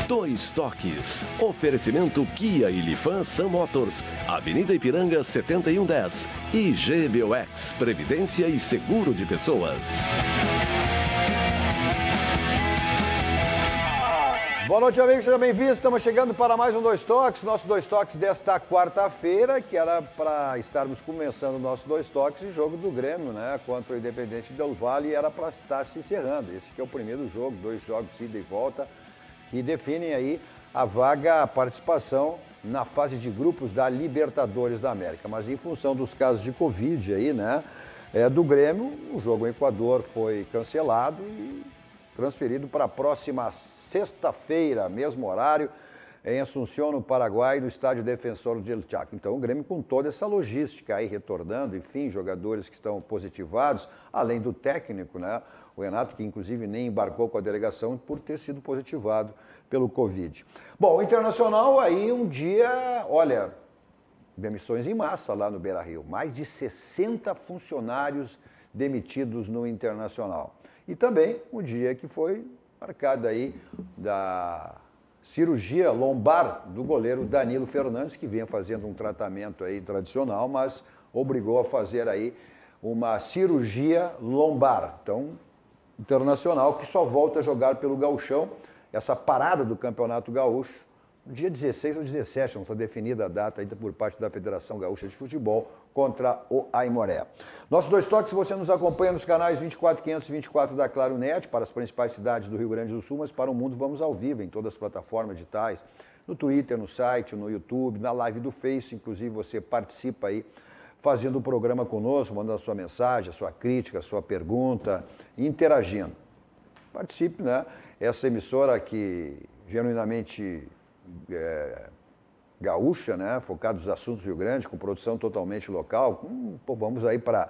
Dois Toques. Oferecimento Kia e Lifan Sun Motors, Avenida Ipiranga 7110. E GBOX, Previdência e Seguro de Pessoas. Boa noite, amigos, sejam bem-vindos. Estamos chegando para mais um Dois Toques, nosso Dois Toques desta quarta-feira, que era para estarmos começando o nosso Dois Toques e jogo do Grêmio, né, contra o Independente Del Valle, e era para estar se encerrando. Esse que é o primeiro jogo, 2 jogos ida e volta, que definem aí a vaga, a participação na fase de grupos da Libertadores da América. Mas em função dos casos de Covid aí, né, do Grêmio, o jogo em Equador foi cancelado e transferido para a próxima sexta-feira, mesmo horário, em Assunção, no Paraguai, no estádio Defensor del Chaco. Então, o Grêmio com toda essa logística aí retornando, enfim, jogadores que estão positivados, além do técnico, né? O Renato, que inclusive nem embarcou com a delegação por ter sido positivado pelo Covid. Bom, o Internacional aí um dia, olha, demissões em massa lá no Beira-Rio. Mais de 60 funcionários demitidos no Internacional. E também um dia que foi marcado aí da cirurgia lombar do goleiro Danilo Fernandes, que vinha fazendo um tratamento aí tradicional, mas obrigou a fazer aí uma cirurgia lombar. Então, Internacional que só volta a jogar pelo Gauchão, essa parada do Campeonato Gaúcho, no dia 16 ou 17, não está definida a data ainda por parte da Federação Gaúcha de Futebol, contra o Aimoré. Nossos Dois Toques, você nos acompanha nos canais 24 524 da Claro Net, para as principais cidades do Rio Grande do Sul, mas para o mundo vamos ao vivo, em todas as plataformas digitais, no Twitter, no site, no YouTube, na live do Face, inclusive você participa aí, fazendo o programa conosco, mandando a sua mensagem, a sua crítica, a sua pergunta, interagindo. Participe, né? Essa emissora que genuinamente gaúcha, né? Focada nos assuntos do Rio Grande, com produção totalmente local. Vamos aí para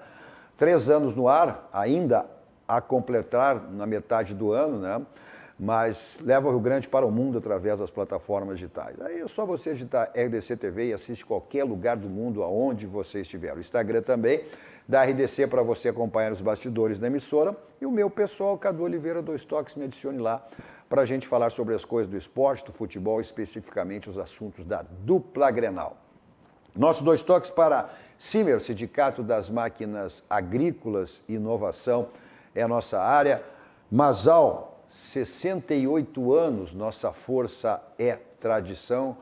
3 anos no ar, ainda a completar na metade do ano, né? Mas leva o Rio Grande para o mundo através das plataformas digitais. Aí é só você digitar RDC TV e assiste qualquer lugar do mundo aonde você estiver. O Instagram também da RDC para você acompanhar os bastidores da emissora. E o meu pessoal, Cadu Oliveira, Dois Toques, me adicione lá para a gente falar sobre as coisas do esporte, do futebol, especificamente os assuntos da dupla Grenal. Nosso Dois Toques para CIMER, Sindicato das Máquinas Agrícolas e Inovação, é a nossa área. Masal, 68 anos, nossa força é tradição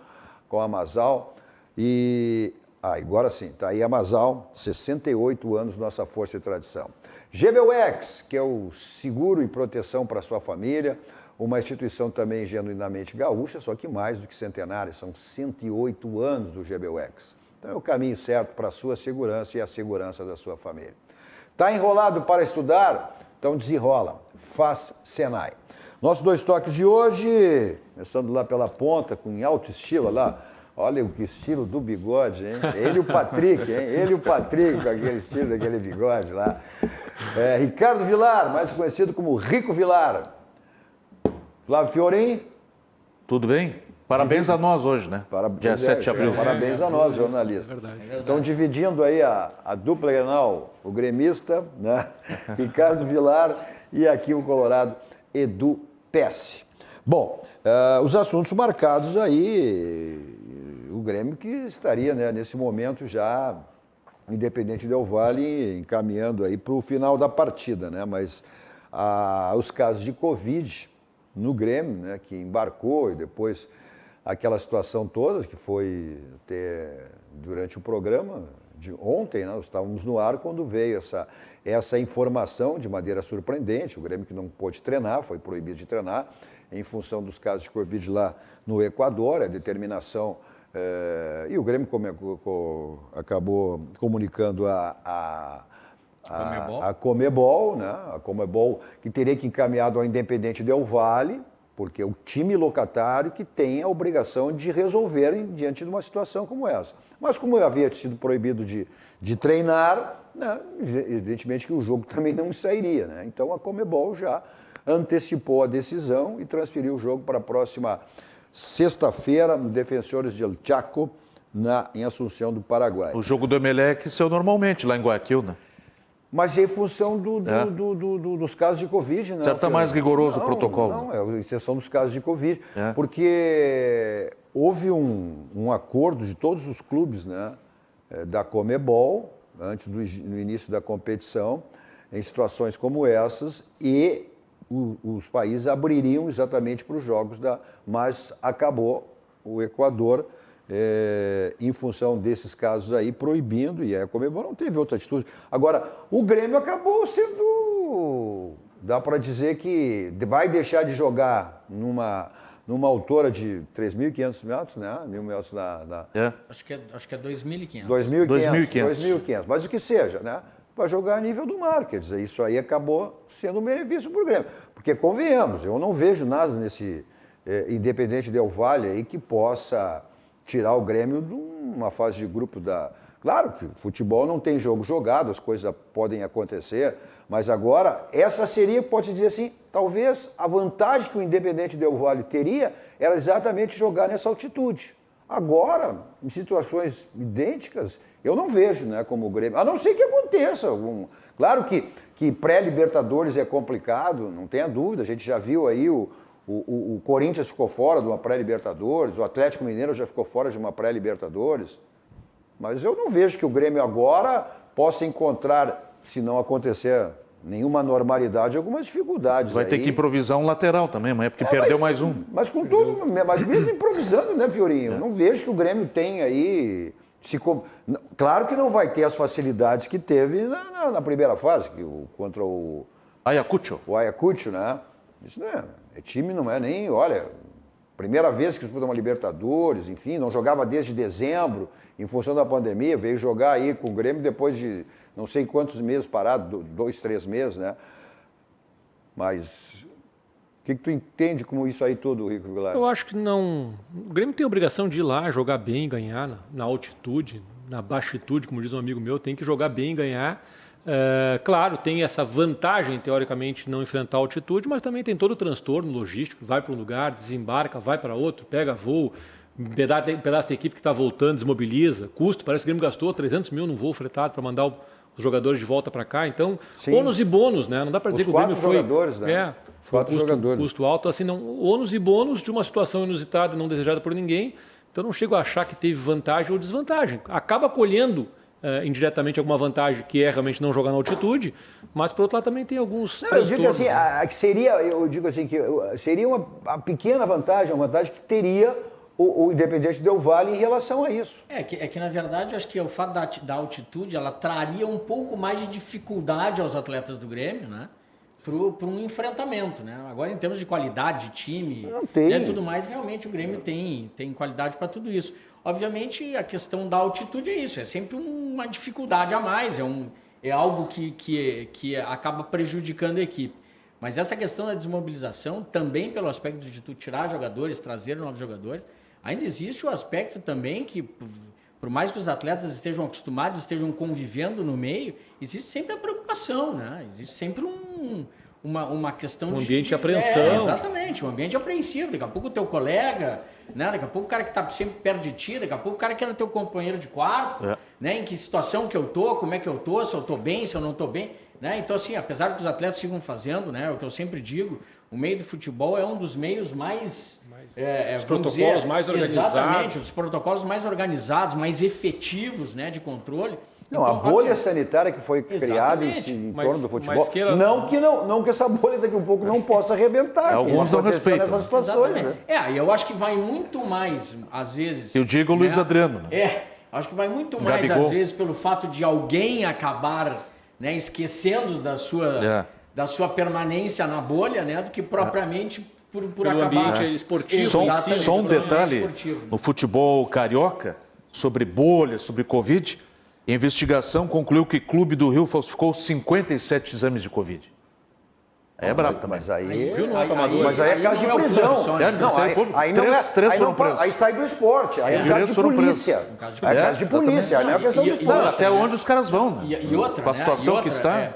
com a Masal. E agora sim, tá aí a Masal, 68 anos, nossa força e tradição. GBOX, que é o seguro e proteção para a sua família, uma instituição também genuinamente gaúcha, só que mais do que centenária, são 108 anos do GBOX. Então é o caminho certo para a sua segurança e a segurança da sua família. Está enrolado para estudar? Então desenrola, faz Senai. Nossos Dois Toques de hoje, começando lá pela ponta, com alto estilo lá. Olha o estilo do bigode, hein? Ele e o Patrick, hein? Ele e o Patrick, com aquele estilo daquele bigode lá. Ricardo Vilar, mais conhecido como Rico Vilar. Flávio Fiorim. Tudo bem? Parabéns a nós hoje, né? Dia 7 de abril. Parabéns a nós, jornalistas. É verdade. Então, dividindo aí a dupla Grenal, o gremista, né? Ricardo Vilar e aqui o colorado Edu Pesce. Bom, os assuntos marcados aí, o Grêmio que estaria, né, nesse momento já Independente Del Valle encaminhando aí para o final da partida, né? Mas os casos de Covid no Grêmio, né, que embarcou e depois aquela situação toda que foi até durante o programa de ontem, né, nós estávamos no ar quando veio essa informação de maneira surpreendente, o Grêmio que não pôde treinar, foi proibido de treinar em função dos casos de Covid lá no Equador, a determinação, e o Grêmio acabou comunicando a Conmebol, né? A Conmebol que teria que encaminhar ao Independente Del Valle, porque é o time locatário que tem a obrigação de resolver diante de uma situação como essa. Mas como havia sido proibido de treinar, né, evidentemente que o jogo também não sairia, né? Então a Conmebol já antecipou a decisão e transferiu o jogo para a próxima sexta-feira no Defensores del Chaco, em Assunção do Paraguai. O jogo do Emelec saiu normalmente lá em Guayaquil, né? Mas é em função dos casos de Covid, né? Certo, está mais rigoroso o protocolo. Não, é a exceção dos casos de Covid. Porque houve um acordo de todos os clubes, né, da Conmebol, antes do início da competição, em situações como essas, e os países abririam exatamente para os jogos, mas acabou o Equador, em função desses casos aí, proibindo, e a Conmebol não teve outra atitude. Agora, o Grêmio acabou sendo, dá para dizer que vai deixar de jogar numa altura de 3.500 metros, né? 1.000 metros Acho que é 2.500. 2.500, mas o que seja, né? Para jogar a nível do mar, quer dizer, isso aí acabou sendo um benefício para o Grêmio. Porque, convenhamos, eu não vejo nada nesse Independente Del Valle aí que possa tirar o Grêmio de uma fase de grupo da... Claro que o futebol não tem jogo jogado, as coisas podem acontecer, mas agora, essa seria, pode dizer assim, talvez a vantagem que o Independente Del Valle teria era exatamente jogar nessa altitude. Agora, em situações idênticas, eu não vejo, né, como o Grêmio, a não ser que aconteça. Claro que pré-Libertadores é complicado, não tenha dúvida, a gente já viu aí o Corinthians ficou fora de uma pré-Libertadores, o Atlético Mineiro já ficou fora de uma pré-Libertadores. Mas eu não vejo que o Grêmio agora possa encontrar, se não acontecer nenhuma normalidade, algumas dificuldades. Vai ter que improvisar um lateral também, amanhã, porque perdeu mais um. Mas mesmo improvisando, né, Fiorinho? Não vejo que o Grêmio tem aí... Claro que não vai ter as facilidades que teve na primeira fase, contra o Ayacucho. O Ayacucho, né? Isso não é time, não é nem, olha, primeira vez que disputa uma Libertadores, enfim, não jogava desde dezembro, em função da pandemia, veio jogar aí com o Grêmio depois de não sei quantos meses parado, 2, 3 meses, né? Mas o que tu entende como isso aí tudo, Rico Vilar? Eu acho que não. O Grêmio tem a obrigação de ir lá, jogar bem, ganhar na altitude, na baixitude, como diz um amigo meu, tem que jogar bem e ganhar. Claro, tem essa vantagem, teoricamente, não enfrentar a altitude, mas também tem todo o transtorno logístico, vai para um lugar, desembarca, vai para outro, pega voo, um pedaço da equipe que está voltando, desmobiliza, custo, parece que o Grêmio gastou 300 mil num voo fretado para mandar os jogadores de volta para cá, então, sim, ônus e bônus, né? Não dá para dizer que o Grêmio foi... jogadores, né? Foi custo alto, assim, não, ônus e bônus de uma situação inusitada, não desejada por ninguém, então não chego a achar que teve vantagem ou desvantagem, acaba colhendo indiretamente alguma vantagem, que é realmente não jogar na altitude, mas por outro lado também tem alguns transtornos. Eu digo assim, que seria uma pequena vantagem, uma vantagem que teria o Independente Del Valle em relação a isso. É que na verdade, eu acho que o fato da altitude, ela traria um pouco mais de dificuldade aos atletas do Grêmio, né? Para um enfrentamento, né? Agora, em termos de qualidade de time e tudo mais, realmente o Grêmio tem qualidade para tudo isso. Obviamente, a questão da altitude é isso, é sempre uma dificuldade a mais, é algo que acaba prejudicando a equipe. Mas essa questão da desmobilização, também pelo aspecto de tu tirar jogadores, trazer novos jogadores, ainda existe o aspecto também que, por mais que os atletas estejam acostumados, estejam convivendo no meio, existe sempre a preocupação, né? Existe sempre uma questão um ambiente de apreensão. Exatamente, um ambiente apreensivo. Daqui a pouco o teu colega, né? Daqui a pouco o cara que está sempre perto de ti, daqui a pouco o cara que era teu companheiro de quarto, né? Em que situação que eu tô, como é que eu tô, se eu tô bem, se eu não tô bem, né? Então, assim, apesar de que os atletas ficam fazendo, né? O que eu sempre digo, o meio do futebol é um dos meios mais os protocolos mais organizados. Exatamente, os protocolos mais organizados, mais efetivos, né? De controle. Não, então, a bolha sanitária que foi criada em torno do futebol, não que essa bolha daqui a um pouco não possa arrebentar. Alguns não respeitam. Nessas situações, né? Eu acho que vai muito mais, às vezes... Eu digo Luiz Adriano. Né? Acho que vai muito mais, Gabigol, às vezes, pelo fato de alguém acabar, né, esquecendo da sua permanência na bolha, né, do que propriamente por acabar... ambiente esportivo. Só um detalhe, no futebol carioca, sobre bolha, sobre Covid... A investigação concluiu que o Clube do Rio falsificou 57 exames de Covid. É brabo também. Mas aí é caso de prisão. Aí sai do esporte. Aí é caso de polícia. É caso de polícia. Aí não é questão do esporte. Até onde os caras vão, né? E outra, com a situação que está.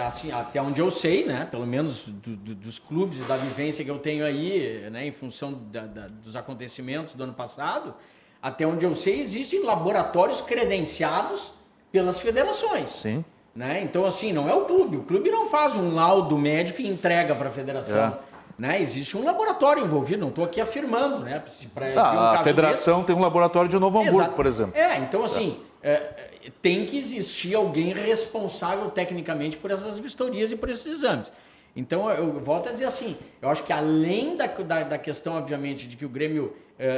Assim, até onde eu sei, né? Pelo menos dos clubes e da vivência que eu tenho aí, né? Em função dos acontecimentos do ano passado. Até onde eu sei, existem laboratórios credenciados pelas federações. Sim. Né? Então, assim, não é o clube não faz um laudo médico e entrega para a federação. Né? Existe um laboratório envolvido, não estou aqui afirmando. Né? A federação tem um laboratório de Novo Hamburgo, por exemplo. Então, assim, tem que existir alguém responsável tecnicamente por essas vistorias e por esses exames. Então, eu volto a dizer assim, eu acho que além da questão, obviamente, de que o Grêmio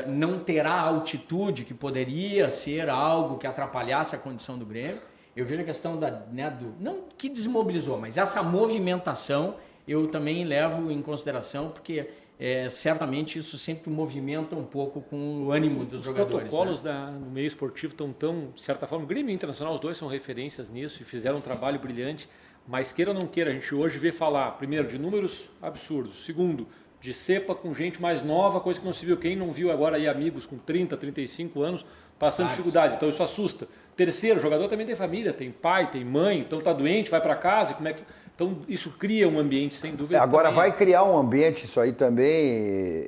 não terá a altitude que poderia ser algo que atrapalhasse a condição do Grêmio, eu vejo a questão não que desmobilizou, mas essa movimentação eu também levo em consideração, porque certamente isso sempre movimenta um pouco com o ânimo dos jogadores. Os protocolos no meio esportivo estão, de certa forma, o Grêmio e o Internacional, os dois são referências nisso e fizeram um trabalho brilhante, mas queira ou não queira, a gente hoje vê falar, primeiro, de números absurdos, segundo, de cepa com gente mais nova, coisa que não se viu. Quem não viu agora aí amigos com 30, 35 anos passando dificuldades, então isso assusta. Terceiro, o jogador também tem família, tem pai, tem mãe, então está doente, vai para casa, como é que... Então isso cria um ambiente, sem dúvida. Agora vai criar um ambiente, isso aí também,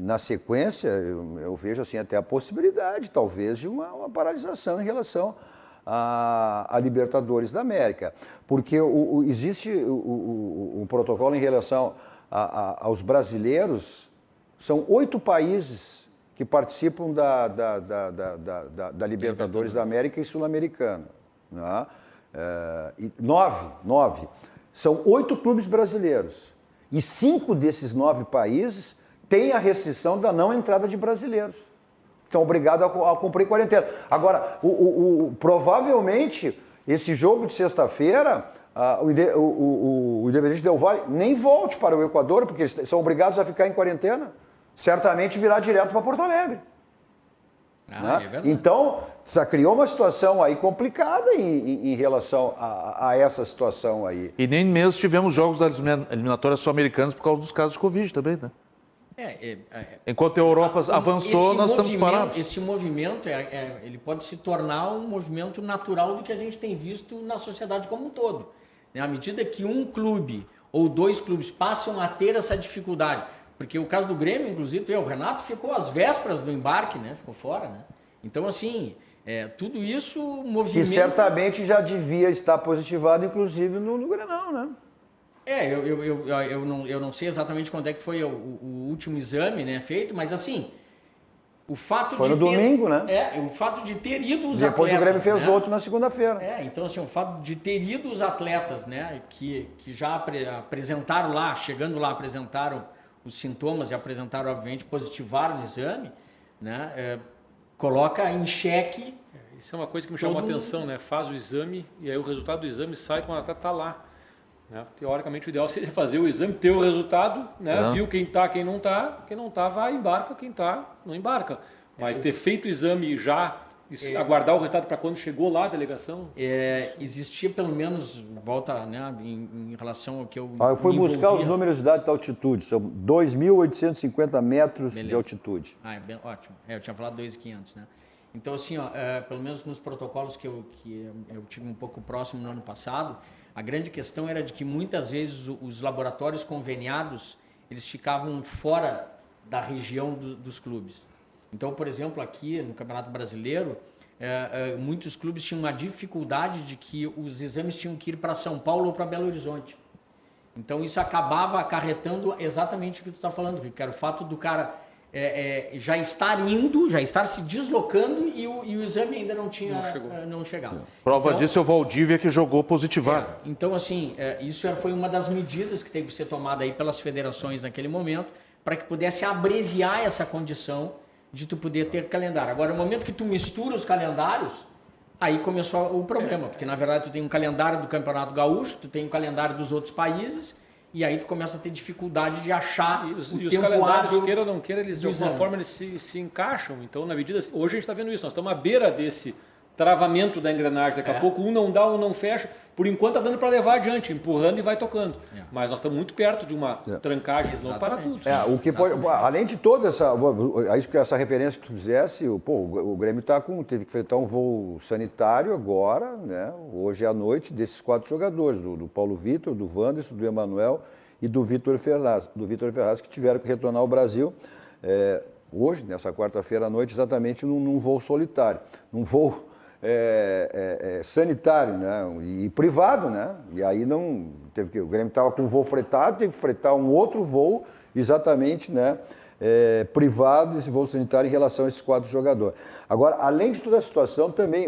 na sequência, eu vejo assim até a possibilidade, talvez, de uma paralisação em relação a Libertadores da América. Porque existe um protocolo em relação aos brasileiros, são 8 países que participam da Libertadores da América e Sul-Americana. Né? 9. São 8 clubes brasileiros. E 5 desses 9 países têm a restrição da não entrada de brasileiros. Estão obrigados a cumprir quarentena. Agora, provavelmente, esse jogo de sexta-feira, o Independente Del Valle nem volte para o Equador, porque eles são obrigados a ficar em quarentena. Certamente virá direto para Porto Alegre. Né? Então, já criou uma situação aí complicada em relação a essa situação aí. E nem mesmo tivemos jogos das eliminatórias sul-americanas por causa dos casos de Covid também, né? Enquanto a Europa avançou, nós estamos parados. Esse movimento ele pode se tornar um movimento natural do que a gente tem visto na sociedade como um todo. À medida que um clube ou 2 clubes passam a ter essa dificuldade, porque o caso do Grêmio, inclusive, o Renato ficou às vésperas do embarque, né? Ficou fora, né? Então, assim, tudo isso movimenta... Que certamente já devia estar positivado, inclusive, no Grenal, né? Eu não sei exatamente quando é que foi o último exame, né, feito, mas assim, o fato foi no domingo, né? O fato de ter ido os depois atletas... Depois o Grêmio fez outro na segunda-feira. Então assim, o fato de ter ido os atletas, né, que já apresentaram lá, chegando lá, apresentaram os sintomas e apresentaram, obviamente, positivaram no exame, né, coloca em xeque... Isso é uma coisa que me chamou a atenção, né? Faz o exame e aí o resultado do exame sai quando o atleta está lá. Né? Teoricamente, o ideal seria fazer o exame, ter o resultado, né? Viu quem está, quem não está, vai, embarca, quem está, não embarca. Mas ter feito o exame e já aguardar o resultado para quando chegou lá a delegação? Existia pelo menos, volta, né, em relação ao que eu eu fui buscar os números de dados de altitude, são 2.850 metros de altitude. Ótimo, eu tinha falado 2.500, né? Então, assim, pelo menos nos protocolos que eu tive um pouco próximo no ano passado, a grande questão era de que muitas vezes os laboratórios conveniados, eles ficavam fora da região dos clubes. Então, por exemplo, aqui no Campeonato Brasileiro, muitos clubes tinham uma dificuldade de que os exames tinham que ir para São Paulo ou para Belo Horizonte. Então, isso acabava acarretando exatamente o que tu está falando, Rico, que era o fato do cara já estar se deslocando e o exame ainda não chegava. Prova disso é o Valdívia que jogou positivado. Então, assim, isso foi uma das medidas que teve que ser tomada aí pelas federações naquele momento, para que pudesse abreviar essa condição de tu poder ter calendário. Agora, no momento que tu mistura os calendários, aí começou o problema, porque na verdade tu tem um calendário do Campeonato Gaúcho, tu tem um calendário dos outros países, e aí tu começa a ter dificuldade de achar os calendários, queira ou não queira, eles de alguma forma eles se encaixam. Então, na medida... Hoje a gente está vendo isso, nós estamos à beira desse travamento da engrenagem. Daqui a pouco um não dá, um não fecha. Por enquanto está dando para levar adiante, empurrando e vai tocando. Mas nós estamos muito perto de uma trancagem não para tudo. O que pode, além de toda essa referência que tu fizesse, o Grêmio teve que enfrentar um voo sanitário agora, né, hoje à noite, desses 4 jogadores, do Paulo Vitor, do Wanderson, do Emanuel e do Vitor Ferraz, que tiveram que retornar ao Brasil hoje, nessa quarta-feira à noite, exatamente num voo solitário, num voo sanitário, né? E privado, né? E aí não teve que o Grêmio estava com o voo fretado, teve que fretar um outro voo exatamente, né? Privado, esse voo sanitário em relação a esses 4 jogadores. Agora, além de toda a situação, também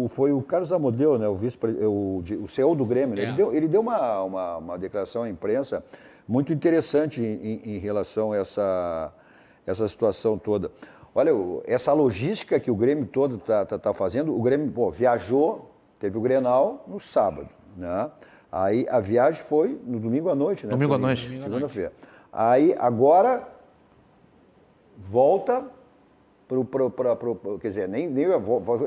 foi o Carlos Amodeu, né? O CEO do Grêmio, né? Ele deu uma declaração à imprensa muito interessante em relação a essa situação toda. Olha, essa logística que o Grêmio todo tá fazendo, o Grêmio viajou, teve o Grenal no sábado, né? Aí a viagem foi no domingo à noite, né? Domingo à noite. Segunda-feira. Aí agora volta quer dizer,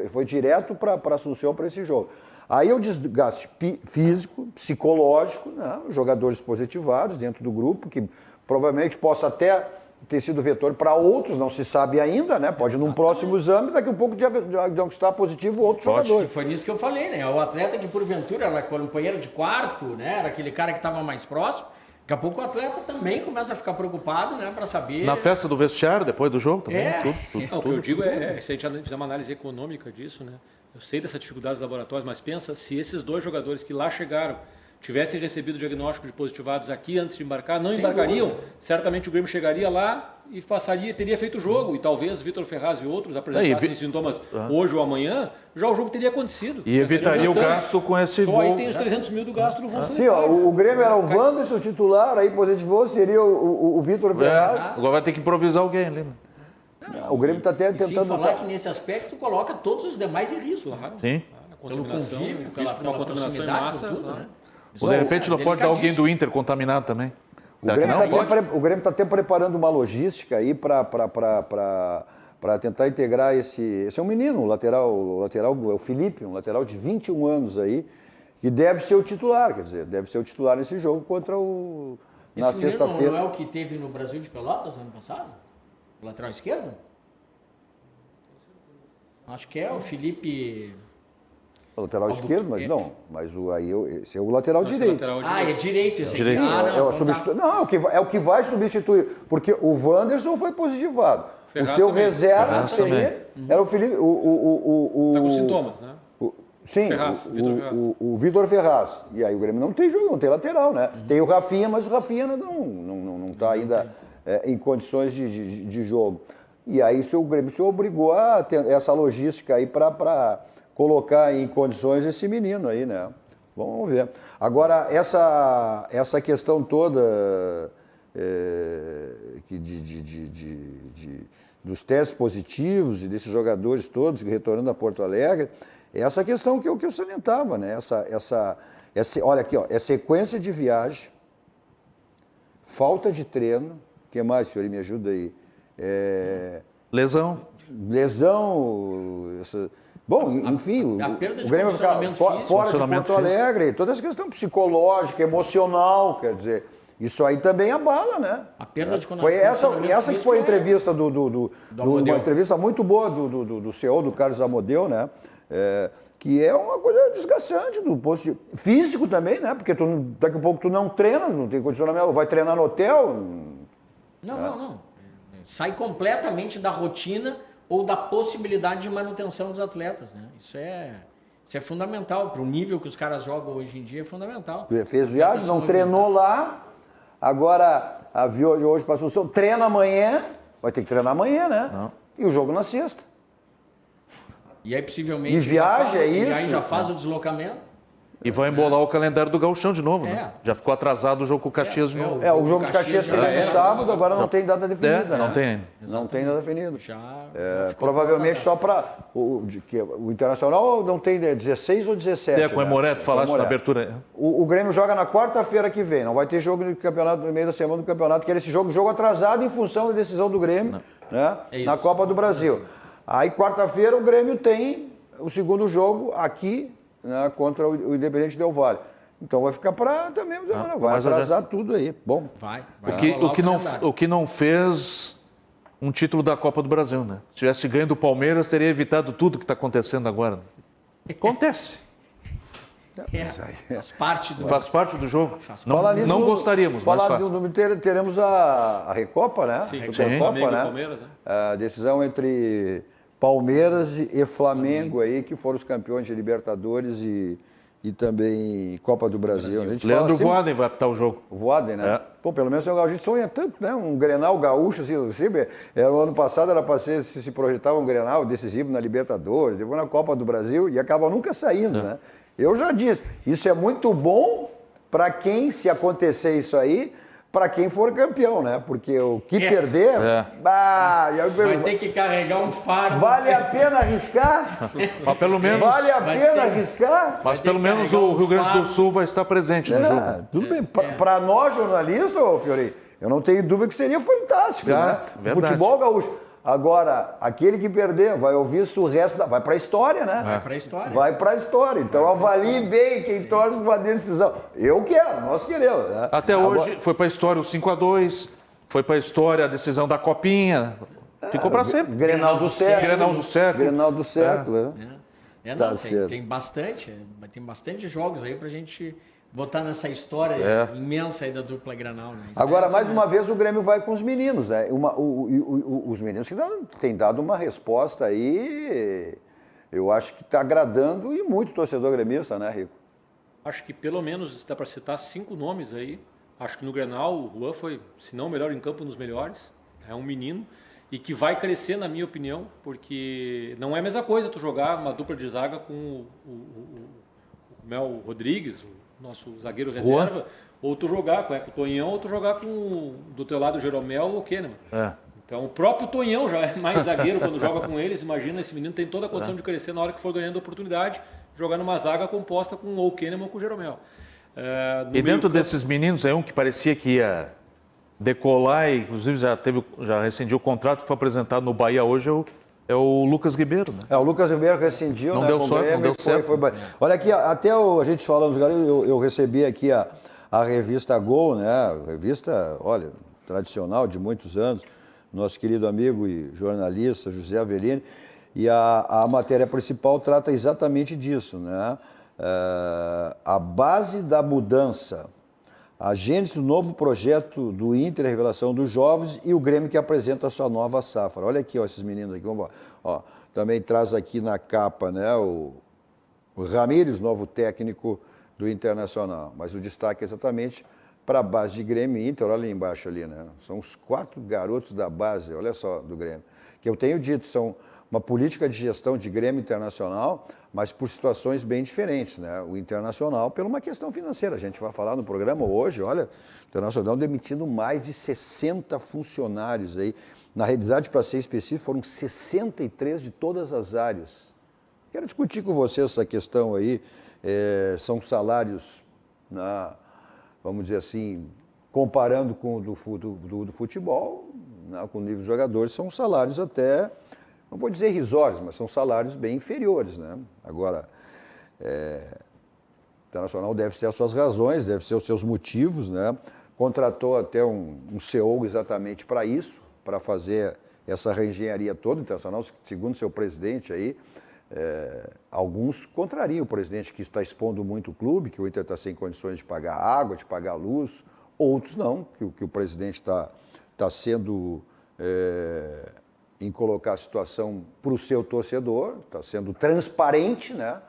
foi direto para Assunção para esse jogo. Aí o desgaste físico, psicológico, né? Os jogadores positivados dentro do grupo, que provavelmente possa até ter sido vetor para outros, não se sabe ainda, né? Pode num próximo exame, daqui a pouco diagnosticar positivo outros jogadores. Foi nisso que eu falei, né? O atleta que porventura era companheiro de quarto, né? Era aquele cara que estava mais próximo. Daqui a pouco o atleta também começa a ficar preocupado, né? Para saber... Na festa do vestiário, depois do jogo também. O que eu digo se a gente fizer uma análise econômica disso, né? Eu sei dessa dificuldade dos laboratórios, mas pensa se esses 2 jogadores que lá chegaram tivessem recebido o diagnóstico de positivados aqui antes de embarcar, não embarcariam, certamente o Grêmio chegaria lá e teria feito o jogo. E talvez Vitor Ferraz e outros apresentassem sintomas hoje ou amanhã, já o jogo teria acontecido. E evitaria o gasto com esse voo. Só aí tem os 300 mil do gasto do voo. Sim, o Grêmio era o Wanderson, o titular, aí positivou, seria o Vitor Ferraz. Agora vai ter que improvisar alguém ali, né? O Grêmio está até tentando... Sem falar que nesse aspecto coloca todos os demais em risco. Claro. Sim. Pelo convívio, pela contaminação em massa. Tudo, né? De repente não pode dar alguém do Inter contaminado também. O Grêmio está até preparando uma logística aí para tentar integrar esse é um menino, o lateral é o Felipe, um lateral de 21 anos aí, que deve ser o titular, quer dizer, deve ser o titular nesse jogo contra na sexta-feira. Não é o que teve no Brasil de Pelotas ano passado? O lateral esquerdo? Acho que é o Felipe... O lateral esquerdo, mas não. Mas esse é o lateral direito. É direito esse direito. É o que vai substituir. Porque o Wanderson foi positivado. Ferraz o seu também. reserva era o Felipe. Está com sintomas, né? Sim, o Vitor Ferraz. E aí o Grêmio não tem jogo, não tem lateral, né? Tem o Rafinha, mas o Rafinha não está ainda em condições de jogo. E aí o Grêmio se obrigou a ter essa logística aí para colocar em condições esse menino aí, né? Vamos ver. Agora, essa questão toda dos testes positivos e desses jogadores todos retornando a Porto Alegre, essa questão que eu salientava, né? Olha aqui, ó, é sequência de viagem, falta de treino, o que mais, senhor? Me ajuda aí. Lesão. Bom, enfim, a perda de o Grêmio vai ficar fora de Porto Alegre, toda essa questão psicológica, emocional, quer dizer, isso aí também abala, né? A perda de foi essa que foi a entrevista uma entrevista muito boa do CEO, do Carlos Amodeu, né? Que é uma coisa desgastante do posto físico também, né? Porque daqui a pouco tu não treina, não tem condicionamento, vai treinar no hotel. Não. Sai completamente da rotina ou da possibilidade de manutenção dos atletas, né? Isso é fundamental. Para o nível que os caras jogam hoje em dia, é fundamental. Fez viagem, não treinou lá, agora a viagem hoje para Assunção, treina amanhã, vai ter que treinar amanhã, né? Não. E o jogo na sexta. E aí, possivelmente... E viagem, é isso? E aí já faz o deslocamento. E vai embolar o calendário do Gauchão de novo, né? Já ficou atrasado o jogo com o Caxias de novo. O jogo do Caxias seria no sábado, agora não tem data definida. Não tem ainda. Não tem data definida. Já provavelmente só para... O Internacional não tem 16 ou 17. Com o Moreto, falaste na abertura. O Grêmio joga na quarta-feira que vem. Não vai ter jogo no campeonato, no meio da semana do campeonato, que era esse jogo atrasado em função da decisão do Grêmio, né? Na Copa do Brasil. Aí, quarta-feira, o Grêmio tem o segundo jogo aqui, né, contra o Independente Del Valle. Então vai ficar para também, vai atrasar tudo aí. Bom, vai o que não fez um título da Copa do Brasil, né? Se tivesse ganho do Palmeiras, teria evitado tudo que está acontecendo agora. Acontece. Faz parte do jogo. Não gostaríamos, mas faz. Teremos a Recopa, né? Sim, Recopa, né? Palmeiras, né? A decisão entre Palmeiras e Flamengo aí, que foram os campeões de Libertadores e também Copa do Brasil. A gente Leandro assim, Voaden vai apitar o jogo. O Voaden, né? Pô, pelo menos a gente sonha tanto, né? Um Grenal gaúcho, assim, o ano passado era para se projetava um Grenal decisivo na Libertadores, depois na Copa do Brasil, e acaba nunca saindo, né? Eu já disse, isso é muito bom para quem, se acontecer isso aí, para quem for campeão, né? Porque o que perder... vai ter que carregar um fardo. Vale a pena arriscar? Mas pelo menos... Vale a pena arriscar? Mas pelo menos o Rio Grande do Sul vai estar presente no jogo. Tudo bem. Para nós, jornalistas, Fiori, eu não tenho dúvida que seria fantástico, né? Verdade. Futebol gaúcho. Agora, aquele que perder vai ouvir isso o resto vai para a história, né? Vai para a história. Vai para a história. Então avalie bem quem torce para a decisão. Eu quero, nós queremos. Né? Até hoje foi para a história o 5-2, foi para a história a decisão da Copinha. Ficou para sempre. Grenal do século. Grenal do século. Grenal do século, tem bastante jogos aí para a gente botar nessa história imensa aí da dupla Grenal, né? Agora, mais uma vez, o Grêmio vai com os meninos, né? Os meninos que têm dado uma resposta aí, eu acho que está agradando e muito o torcedor gremista, né, Rico? Acho que pelo menos dá para citar 5 nomes aí. Acho que no Grenal o Juan foi, se não o melhor em campo, um dos melhores. É um menino e que vai crescer, na minha opinião, porque não é a mesma coisa tu jogar uma dupla de zaga com o Mel Rodrigues, nosso zagueiro reserva, ou tu jogar com o Tonhão, ou tu jogar com do teu lado o Jeromel ou o Kahneman. Então o próprio Tonhão já é mais zagueiro quando joga com eles. Imagina, esse menino tem toda a condição de crescer na hora que for ganhando oportunidade, jogar numa zaga composta com ou o Kahneman ou com o Jeromel. E dentro desses meninos, é um que parecia que ia decolar, e inclusive já rescindiu o contrato, foi apresentado no Bahia hoje, é o Lucas Ribeiro, né? O Lucas Ribeiro rescindiu, não deu sorte, não deu certo. Olha aqui, até a gente falando, eu recebi aqui a revista Gol, né? Revista, olha, tradicional de muitos anos, nosso querido amigo e jornalista José Avelini, e a matéria principal trata exatamente disso, né? A base da mudança, a gênese do novo projeto do Inter, a revelação dos jovens e o Grêmio que apresenta a sua nova safra. Olha aqui, ó, esses meninos aqui, vamos ó, também traz aqui na capa, né, o Ramírez, novo técnico do Internacional, mas o destaque é exatamente para a base de Grêmio e Inter, olha ali embaixo ali, né, são os 4 garotos da base, olha só, do Grêmio, que eu tenho dito, são uma política de gestão de Grêmio Internacional, mas por situações bem diferentes, né? O Internacional, por uma questão financeira. A gente vai falar no programa hoje, olha, o Internacional demitindo mais de 60 funcionários aí. Na realidade, para ser específico, foram 63 de todas as áreas. Quero discutir com você essa questão aí. São salários, vamos dizer assim, comparando com o do futebol, né? Com o nível de jogadores, são salários até... não vou dizer irrisórios, mas são salários bem inferiores, né? Agora, o Internacional deve ter as suas razões, deve ter os seus motivos, né? Contratou até um CEO exatamente para isso, para fazer essa reengenharia toda. O Internacional, segundo seu presidente aí, alguns contrariam o presidente que está expondo muito o clube, que o Inter está sem condições de pagar água, de pagar luz. Outros não, que o presidente está sendo... em colocar a situação para o seu torcedor, está sendo transparente, né?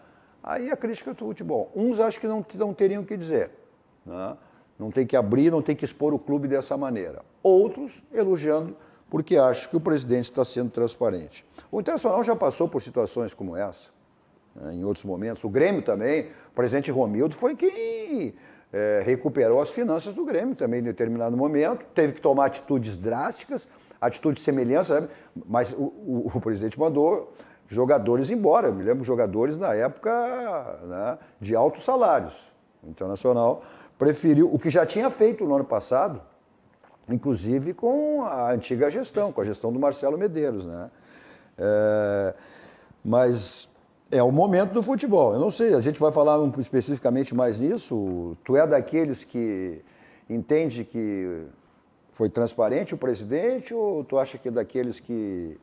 Aí a crítica do futebol. Uns acham que não teriam o que dizer, né? Não tem que abrir, não tem que expor o clube dessa maneira. Outros elogiando porque acham que o presidente está sendo transparente. O Internacional já passou por situações como essa, né, em outros momentos. O Grêmio também, o presidente Romildo foi quem recuperou as finanças do Grêmio também em determinado momento, teve que tomar atitudes drásticas, atitude de semelhança, né? Mas o presidente mandou jogadores embora. Eu me lembro de jogadores na época, né, de altos salários. O Internacional preferiu, o que já tinha feito no ano passado, inclusive com a antiga gestão, com a gestão do Marcelo Medeiros, né? Mas é o momento do futebol. Eu não sei, a gente vai falar especificamente mais nisso. Tu é daqueles que entende que foi transparente o presidente, ou tu acha que é daqueles que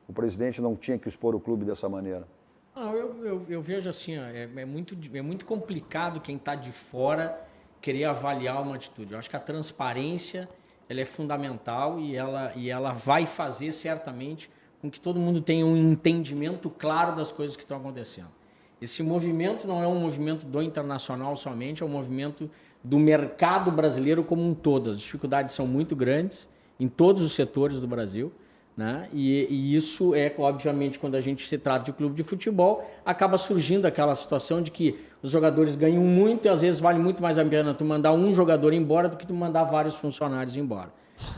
o presidente não tinha que expor o clube dessa maneira? Não, eu vejo assim, ó, é muito complicado quem está de fora querer avaliar uma atitude. Eu acho que a transparência ela é fundamental e ela vai fazer certamente com que todo mundo tenha um entendimento claro das coisas que estão acontecendo. Esse movimento não é um movimento do Internacional somente, é um movimento do mercado brasileiro como um todo. As dificuldades são muito grandes em todos os setores do Brasil, né? E isso é, obviamente, quando a gente se trata de clube de futebol, acaba surgindo aquela situação de que os jogadores ganham muito e às vezes vale muito mais a pena tu mandar um jogador embora do que tu mandar vários funcionários embora,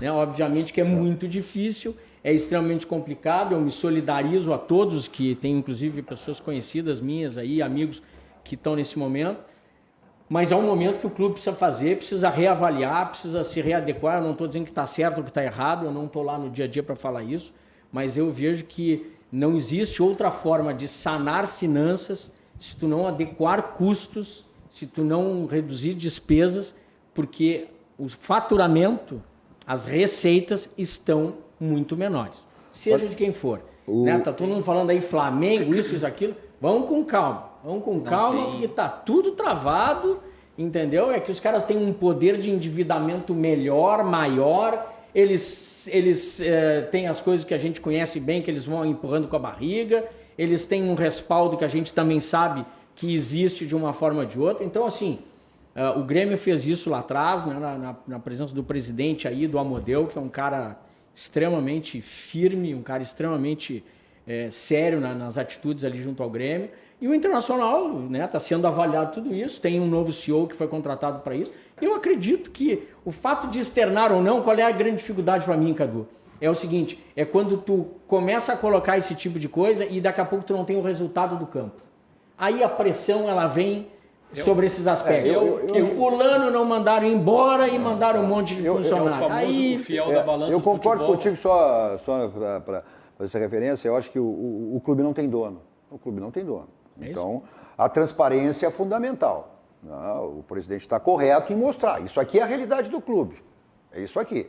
né? Obviamente que é muito difícil, é extremamente complicado, eu me solidarizo a todos que tem, inclusive, pessoas conhecidas minhas aí, amigos que estão nesse momento, mas é um momento que o clube precisa fazer, precisa reavaliar, precisa se readequar. Eu não estou dizendo que está certo ou que está errado, eu não estou lá no dia a dia para falar isso, mas eu vejo que não existe outra forma de sanar finanças se tu não adequar custos, se tu não reduzir despesas, porque o faturamento, as receitas estão muito menores, seja de quem for. Né? Tá todo mundo falando aí Flamengo, isso, aquilo. Vamos com calma, porque tá tudo travado, entendeu? É que os caras têm um poder de endividamento melhor, maior, eles têm as coisas que a gente conhece bem, que eles vão empurrando com a barriga, eles têm um respaldo que a gente também sabe que existe de uma forma ou de outra. Então, assim, o Grêmio fez isso lá atrás, né, na presença do presidente aí, do Amodeu, que é um cara extremamente firme, um cara extremamente sério nas atitudes ali junto ao Grêmio. E o Internacional, né, está sendo avaliado tudo isso, tem um novo CEO que foi contratado para isso. Eu acredito que o fato de externar ou não, qual é a grande dificuldade para mim, Cadu? É o seguinte, é quando tu começa a colocar esse tipo de coisa e daqui a pouco tu não tem o resultado do campo. Aí a pressão, ela vem sobre esses aspectos. O fulano não mandaram embora e mandaram um monte de funcionário. Aí, fiel da balança eu concordo futebol. contigo, só para fazer essa referência, eu acho que o clube não tem dono. O clube não tem dono. Então, a transparência é fundamental. O presidente está correto em mostrar. Isso aqui é a realidade do clube. É isso aqui.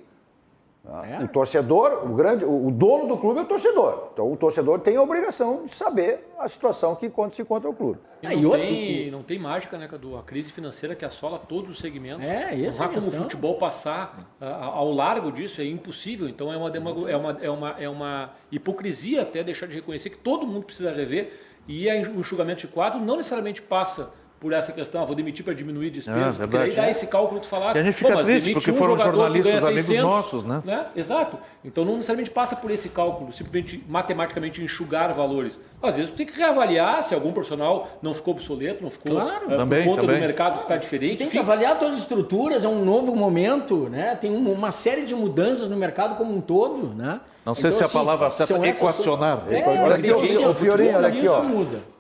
O torcedor, o dono do clube é o torcedor. Então, o torcedor tem a obrigação de saber a situação que se encontra o clube. E não tem mágica, né, Cadu? A crise financeira que assola todos os segmentos. Não há como o futebol passar ao largo disso, é impossível. Então, é uma hipocrisia até deixar de reconhecer que todo mundo precisa rever. E o enxugamento de quadro não necessariamente passa por essa questão, vou demitir para diminuir despesas, porque aí dá esse cálculo que tu falasse. E a gente fica triste, porque foram jornalistas amigos nossos, né? Exato. Então não necessariamente passa por esse cálculo, simplesmente matematicamente enxugar valores. Às vezes tu tem que reavaliar se algum profissional não ficou obsoleto, não ficou por conta do mercado que está diferente. Tem que avaliar todas as estruturas, é um novo momento, né? Tem uma série de mudanças no mercado como um todo, né? Não sei se a palavra certa é equacionar. Olha aqui, o Fiorinho, olha aqui, ó.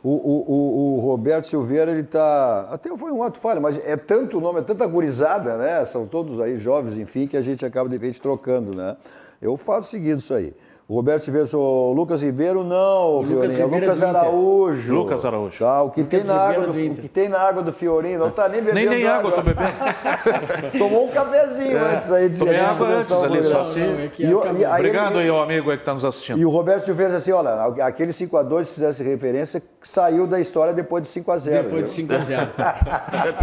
O Roberto Silveira, ele está... Até foi um ato falho, mas é tanto nome, é tanta gurizada, né? São todos aí jovens, enfim, que a gente acaba de repente trocando, né? Eu faço o seguinte, isso aí. O Roberto Silveira, o Lucas Ribeiro, não, Fiorinho, é o Lucas Araújo. Lucas Araújo. Tá, o que tem na água do Fiorinho, não está nem bebendo nem água. Eu tô bebendo. Tomou um cafezinho antes aí de... Tomei água antes ali, só assim. Obrigado aí ao amigo aí que está nos assistindo. E o Roberto Silveira disse assim, olha, aquele 5-2, se fizesse referência, saiu da história depois de 5-0. Depois de 5-0.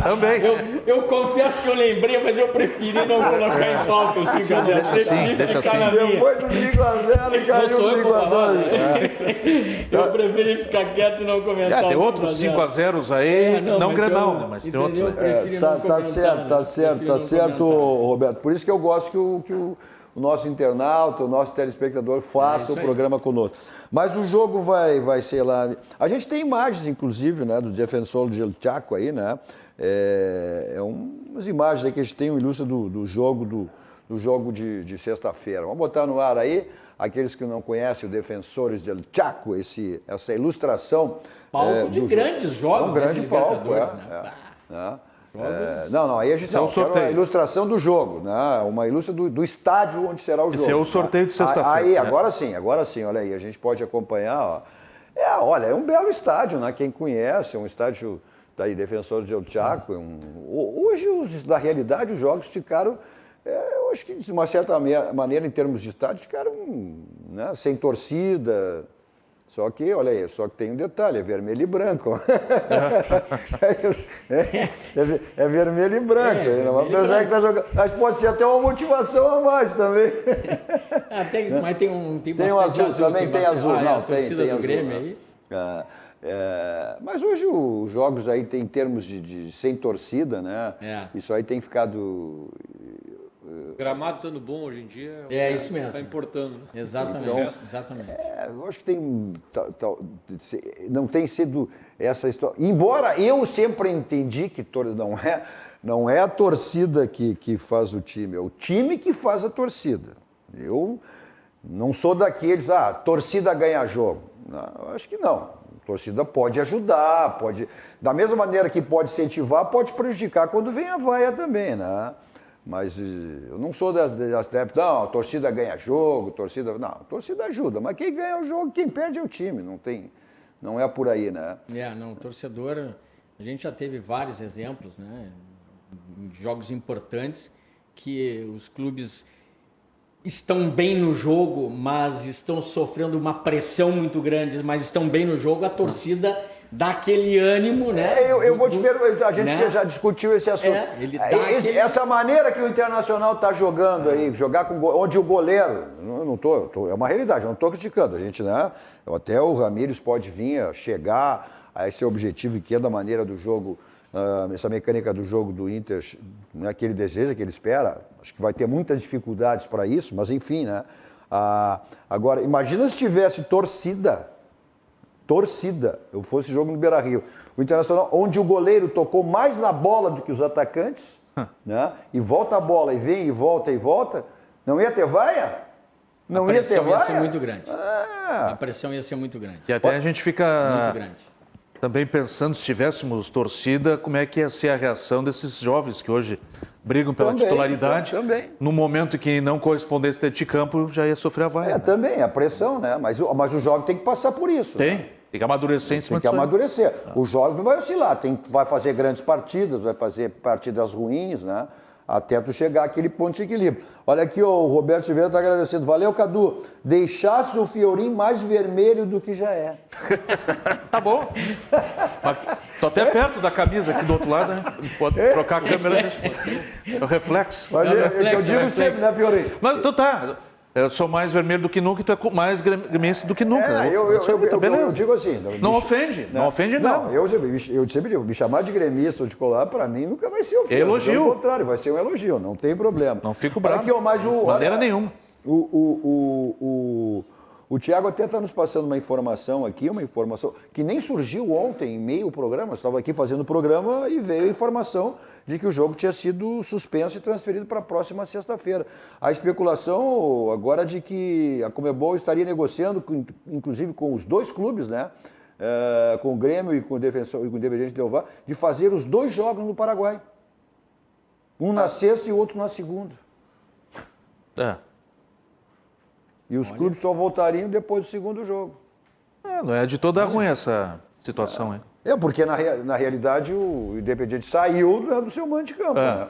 Também. Eu confesso que eu lembrei, mas eu preferi não colocar em pauta o 5-0. Deixa assim. Depois do 5-0, não sou eu para falar, né? Eu prefiro ficar quieto e não comentar. Tem outros 5-0 aí, não Grenal, né? Mas tem outros. Tá certo, Roberto. Por isso que eu gosto que o nosso internauta, o nosso telespectador faça o programa conosco. Mas o jogo vai ser lá... A gente tem imagens, inclusive, né, do Defensor del Chaco aí, né? Umas imagens aí que a gente tem, um ilustra do jogo de sexta-feira. Vamos botar no ar aí, aqueles que não conhecem o Defensores del Chaco, essa ilustração. Palco de grandes jogos, um grande palco, Não, aí a gente não quer a ilustração do jogo, né? Uma ilustração do estádio onde será o jogo. Esse é o sorteio de sexta-feira. Aí, agora sim, olha aí, a gente pode acompanhar, ó. Olha, é um belo estádio, né? Quem conhece, é um estádio daí, Defensores del Chaco. Hoje, na realidade, os jogos ficaram... eu acho que, de uma certa maneira, em termos de estádio, ficaram, né, sem torcida, Só que, olha aí, só que tem um detalhe, é vermelho e branco. É vermelho e branco. Apesar que tá jogando. Mas pode ser até uma motivação a mais também. Mas tem um azul também, tem azul. Não, a torcida do Grêmio aí. Mas hoje os jogos aí tem termos de sem torcida, né? Isso aí tem ficado... O gramado estando bom hoje em dia isso mesmo. Está importando. Né? Exatamente. Então, exatamente. Eu acho que não tem sido essa história. Embora eu sempre entendi que não é a torcida que faz o time, é o time que faz a torcida. Eu não sou daqueles, torcida ganha jogo. Não, eu acho que não. A torcida pode ajudar, da mesma maneira que pode incentivar, pode prejudicar quando vem a vaia também, né? Mas eu não sou das não, a torcida ganha jogo, não, a torcida ajuda, mas quem ganha o jogo, quem perde é o time, não é por aí, né? O torcedor, a gente já teve vários exemplos, né, em jogos importantes, que os clubes estão bem no jogo, mas estão sofrendo uma pressão muito grande, mas estão bem no jogo, a torcida dá aquele ânimo, né? Eu vou te perguntar, a gente já discutiu esse assunto. Essa maneira que o Internacional está jogando aí, jogar onde o goleiro, é uma realidade, eu não estou criticando, a gente, né? Até o Ramírez pode vir chegar a esse objetivo que é da maneira do jogo, essa mecânica do jogo do Inter, não é que ele deseja, que ele espera, acho que vai ter muitas dificuldades para isso, mas enfim, né? Agora, imagina se tivesse torcida, eu fosse jogo no Beira-Rio, o Internacional, onde o goleiro tocou mais na bola do que os atacantes, né? E volta a bola, e vem, e volta, não ia ter vaia? Não ia ter vaia? A pressão ia ser muito grande. A pressão ia ser muito grande. E até a gente fica muito grande. Também pensando, se tivéssemos torcida, como é que ia ser a reação desses jovens que hoje brigam pela titularidade. Também. No momento que não correspondesse dentro de campo, já ia sofrer a vaia. Também, a pressão, né? Mas o jovem tem que passar por isso. Tem que amadurecer em cima disso. Tem que amadurecer. O jovem vai oscilar, vai fazer grandes partidas, vai fazer partidas ruins, né? Até tu chegar àquele ponto de equilíbrio. Olha aqui, o Roberto Silveira está agradecendo. Valeu, Cadu. Deixasse o Fiorim mais vermelho do que já é. Tá bom. Tô até perto da camisa aqui do outro lado, né? Pode trocar a câmera. É o reflexo. Mas eu digo sempre, né, Fiorim? Mas então tá. Eu sou mais vermelho do que nunca e tu é mais gremista do que nunca. Eu digo assim... Não ofende, não ofende nada. Eu sempre digo, me chamar de gremista ou de colar, para mim, nunca vai ser ofensa. Elogio. Pelo contrário, vai ser um elogio, não tem problema. Não fico bravo, de maneira nenhuma. O Thiago até está nos passando uma informação aqui, que nem surgiu ontem, em meio ao programa. Eu estava aqui fazendo o programa e veio a informação de que o jogo tinha sido suspenso e transferido para a próxima sexta-feira. A especulação agora de que a Conmebol estaria negociando, inclusive com os dois clubes, né? Com o Grêmio e com o Defensor e com o Independiente Del Valle, de fazer os dois jogos no Paraguai. Um na sexta e o outro na segunda. E os clubes só voltariam depois do segundo jogo. Não é de toda ruim essa situação, hein? Porque na realidade o Independiente saiu do seu mando de campo, né?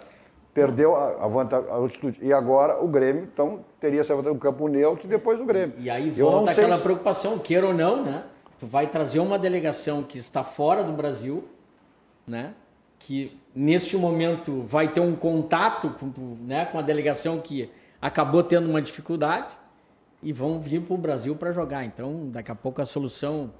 Perdeu a altitude. E agora o Grêmio, então, teria se um campo neutro e depois o Grêmio. E aí volta aquela preocupação, queira ou não, né? Tu vai trazer uma delegação que está fora do Brasil, né? Que neste momento vai ter um contato com a delegação que acabou tendo uma dificuldade e vão vir para o Brasil para jogar. Então, daqui a pouco a solução...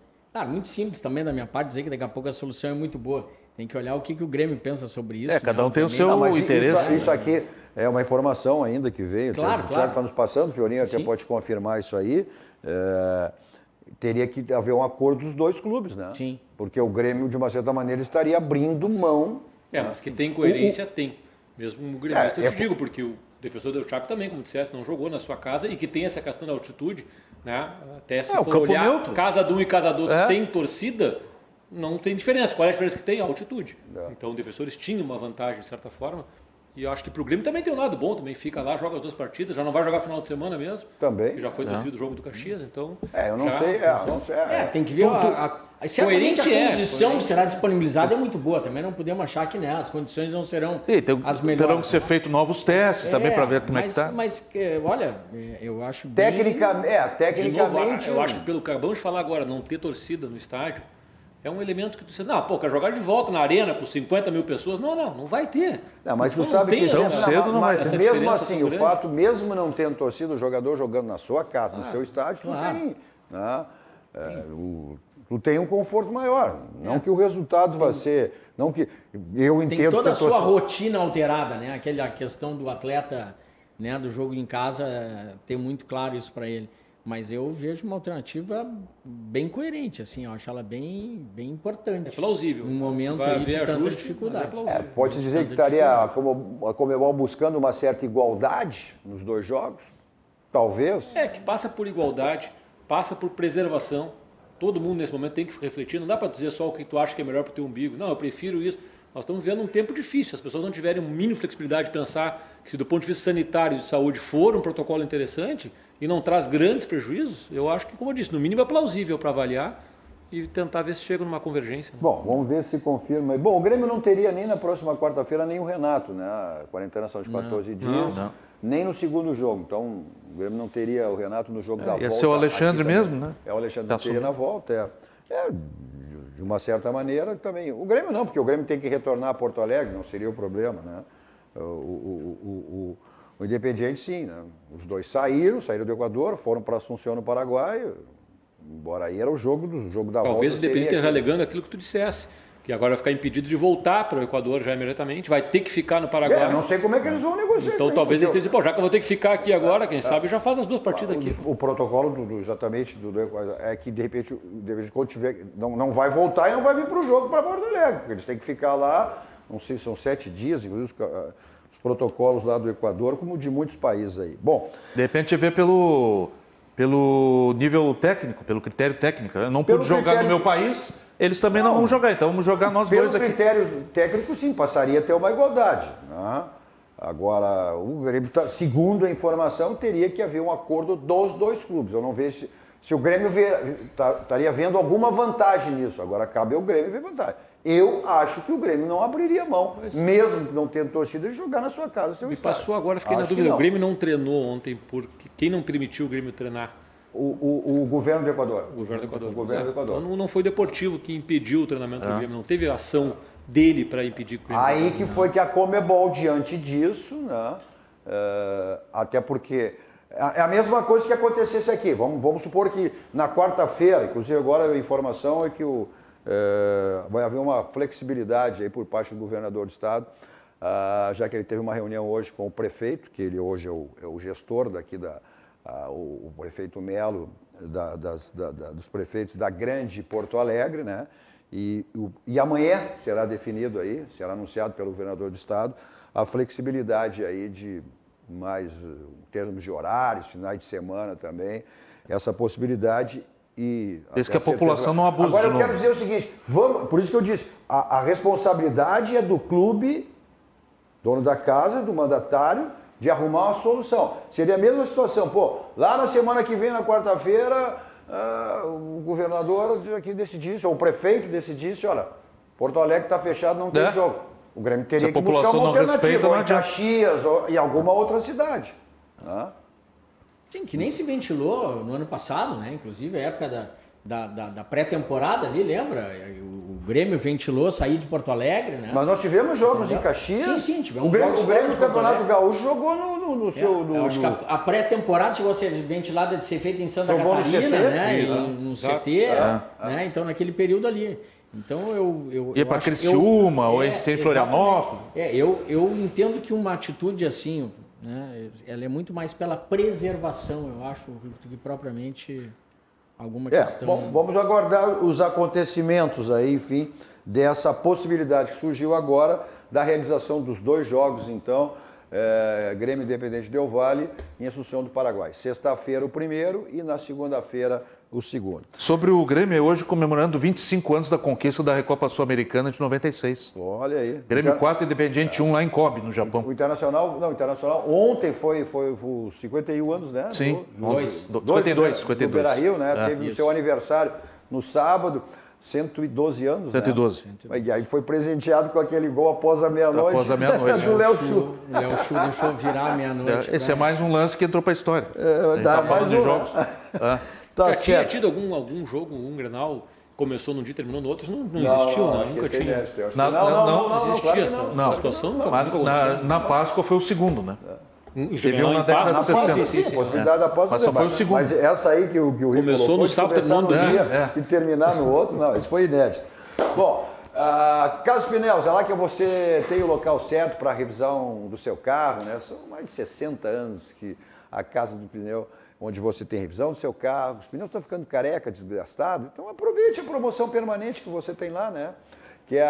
muito simples também da minha parte dizer que daqui a pouco a solução é muito boa. Tem que olhar o que o Grêmio pensa sobre isso. Cada um tem o seu interesse. Isso aqui é uma informação ainda que veio. Claro. O Thiago está nos passando, o Fiorinho até pode confirmar isso aí. Teria que haver um acordo dos dois clubes, né? Sim. Porque o Grêmio, de uma certa maneira, estaria abrindo mão. Mas que tem coerência, tem. Mesmo o gremista, eu te digo, porque o Defensor del Chaco também, como disseste, não jogou na sua casa e que tem essa questão da altitude, né? Até se for olhar neutro. Casa de um e casa do outro sem torcida, não tem diferença. Qual é a diferença que tem? A altitude. Então, os defensores tinham uma vantagem, de certa forma. E eu acho que pro Grêmio também tem um lado bom, também fica lá, joga as duas partidas, já não vai jogar final de semana mesmo. Também. Já foi transferido o jogo do Caxias, então... Eu não sei. Tem que ver Certamente a condição que será disponibilizada é muito boa. Também não podemos achar que as condições não serão as melhores. Terão que ser feitos novos testes também para ver como é que está. Mas, olha, eu acho tecnicamente... Eu acho que pelo que acabamos de falar agora, não ter torcida no estádio, é um elemento que você... quer jogar de volta na arena com 50 mil pessoas. Não vai ter. Não, mas tu sabe que tão cedo não vai ter. Mesmo assim, o fato, mesmo não tendo torcida, o jogador jogando na sua casa, no seu estádio, tu tem. Né? Tu tem um conforto maior. Não que o resultado vai ser... Não que eu entendo... Tem toda a sua rotina alterada, né? A questão do atleta, né, do jogo em casa, ter muito claro isso para ele. Mas eu vejo uma alternativa bem coerente, assim, eu acho ela bem importante. É plausível. Um momento aí de tanta dificuldade. Pode-se dizer que estaria a Conmebol buscando uma certa igualdade nos dois jogos? Talvez. Que passa por igualdade, passa por preservação. Todo mundo nesse momento tem que refletir. Não dá para dizer só o que tu acha que é melhor para o teu umbigo. Não, eu prefiro isso. Nós estamos vivendo um tempo difícil. As pessoas não tiverem um mínimo flexibilidade de pensar que, se do ponto de vista sanitário e de saúde for um protocolo interessante e não traz grandes prejuízos, eu acho que, como eu disse, no mínimo é plausível para avaliar e tentar ver se chega numa convergência. Né? Bom, vamos ver se confirma. Bom, o Grêmio não teria nem na próxima quarta-feira nem o Renato, né? A quarentena são de 14 dias. Nem no segundo jogo. Então, o Grêmio não teria o Renato no jogo da volta. Ia ser o Alexandre mesmo, né? O Alexandre teria na volta, de uma certa maneira também. O Grêmio não, porque o Grêmio tem que retornar a Porto Alegre, não seria o problema, né? O Independiente, sim, né? Os dois saíram do Equador, foram para Assunção, no Paraguai, embora aí era o jogo da volta. Talvez o Independiente esteja alegando aquilo que tu dissesse, que agora vai ficar impedido de voltar para o Equador já imediatamente, vai ter que ficar no Paraguai. Não sei como é que eles vão negociar. Então talvez eles estejam dizendo, já que eu vou ter que ficar aqui agora, quem sabe já faz as duas partidas aqui. O protocolo exatamente do Equador é que de repente quando tiver, não vai voltar e não vai vir para o jogo para Porto Alegre, porque eles têm que ficar lá, não sei, são 7 dias, inclusive os protocolos lá do Equador, como de muitos países aí. Bom, de repente vê pelo nível técnico, pelo critério técnico. Eu não pude jogar no meu país, eles também não vão jogar, então vamos jogar nós dois aqui. Pelo critério técnico, sim, passaria a ter uma igualdade. Né? Agora, o Grêmio, segundo a informação, teria que haver um acordo dos dois clubes. Eu não vejo se o Grêmio estaria vendo alguma vantagem nisso. Agora cabe ao Grêmio ver vantagem. Eu acho que o Grêmio não abriria mão, mesmo não tendo torcida, de jogar na sua casa. Seu estádio. Passou agora, fiquei na dúvida. O Grêmio não treinou ontem, porque quem não permitiu o Grêmio treinar? O governo do Equador. O governo do Equador. O governo do Equador. Então, não foi o Deportivo que impediu o treinamento do Grêmio, não teve ação dele para impedir que o Grêmio... Aí que foi que a Conmebol, diante disso, né, até porque... É a mesma coisa que acontecesse aqui. Vamos supor que na quarta-feira, inclusive agora a informação é que vai haver uma flexibilidade aí por parte do governador do estado, já que ele teve uma reunião hoje com o prefeito, que ele hoje é o gestor daqui, o prefeito Melo, dos prefeitos da Grande Porto Alegre, né? E amanhã será definido aí, será anunciado pelo governador do estado, a flexibilidade aí de mais em termos de horários, finais de semana também, essa possibilidade. Desde que a população não abuse. Agora eu quero dizer o seguinte, por isso que eu disse, a responsabilidade é do clube, dono da casa, do mandatário, de arrumar uma solução. Seria a mesma situação, lá na semana que vem, na quarta-feira, o governador aqui decidisse, ou o prefeito decidisse, olha, Porto Alegre está fechado, não tem jogo. O Grêmio teria que buscar uma alternativa, ou em Caxias, ou em alguma outra cidade. Né? Sim, que nem se ventilou no ano passado, né? Inclusive a época da pré-temporada ali, lembra? O Grêmio ventilou sair de Porto Alegre, né? Mas nós tivemos jogos em Caxias. Sim, tivemos jogos. O Grêmio do Campeonato Gaúcho jogou no seu... Eu acho que a pré-temporada chegou a ser ventilada de ser feita em Santa Catarina, né? No CT, né? Então naquele período ali. Então eu ia para Criciúma ou ia ser em Florianópolis. Eu entendo que uma atitude assim, né, ela é muito mais pela preservação, eu acho, do que propriamente alguma questão. Bom, vamos aguardar os acontecimentos aí, enfim, dessa possibilidade que surgiu agora da realização dos dois jogos, então, Grêmio Independente Del Valle em Assunção do Paraguai. Sexta-feira o primeiro e na segunda-feira o segundo. Sobre o Grêmio, hoje comemorando 25 anos da conquista da Recopa Sul-Americana de 96. Olha aí. Grêmio 4 Independiente 1 lá em Kobe, no Japão. O Internacional, ontem foi os 51 anos, né? Sim, 52. Do Beira-Rio, né? Teve o seu aniversário no sábado. 112 anos, 112. Né? E aí foi presenteado com aquele gol após a meia-noite. Após a meia-noite. do Léo Chu. O Léo Chu deixou virar a meia-noite. Esse é mais um lance que entrou para a história. Dá mais falando de um, jogos. Tá Já tinha certo. tido algum jogo, um Grenal, começou num dia e terminou no outro? Não existiu, né? acho que Nunca esse é tinha. inédito, eu acho. Não Não, existia claro que essa, não. essa situação? Nunca aconteceu. Na Páscoa foi o segundo, né? Teve um na Em década de Páscoa, 60. Sim, a possibilidade após Mas só foi o segundo. Mas essa aí que o Rio Começou colocou, no de sábado, começar terminou num no dia e terminar no outro, não, isso foi inédito. Bom, Carlos Pneus, é lá que você tem o local certo para a revisão do seu carro, né? São mais de 60 anos que a Casa do Pneu, onde você tem revisão do seu carro, os pneus estão ficando careca, desgastados, então aproveite a promoção permanente que você tem lá, né? Que é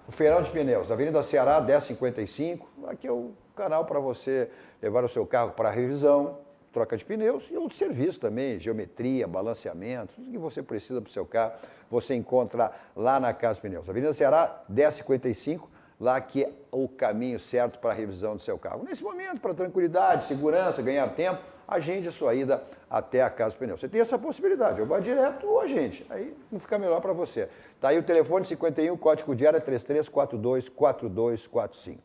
o Feirão de Pneus, Avenida Ceará, 1055, aqui é o canal para você levar o seu carro para a revisão, troca de pneus e outros serviços também, geometria, balanceamento, tudo que você precisa para o seu carro, você encontra lá na Casa Pneus. Avenida Ceará, 1055, lá que é o caminho certo para a revisão do seu carro. Nesse momento, para tranquilidade, segurança, ganhar tempo, agende a sua ida até a Casa Pneus. Você tem essa possibilidade, ou vai direto ou agende, aí não fica melhor para você. Tá aí o telefone 51, código de área 3342-4245.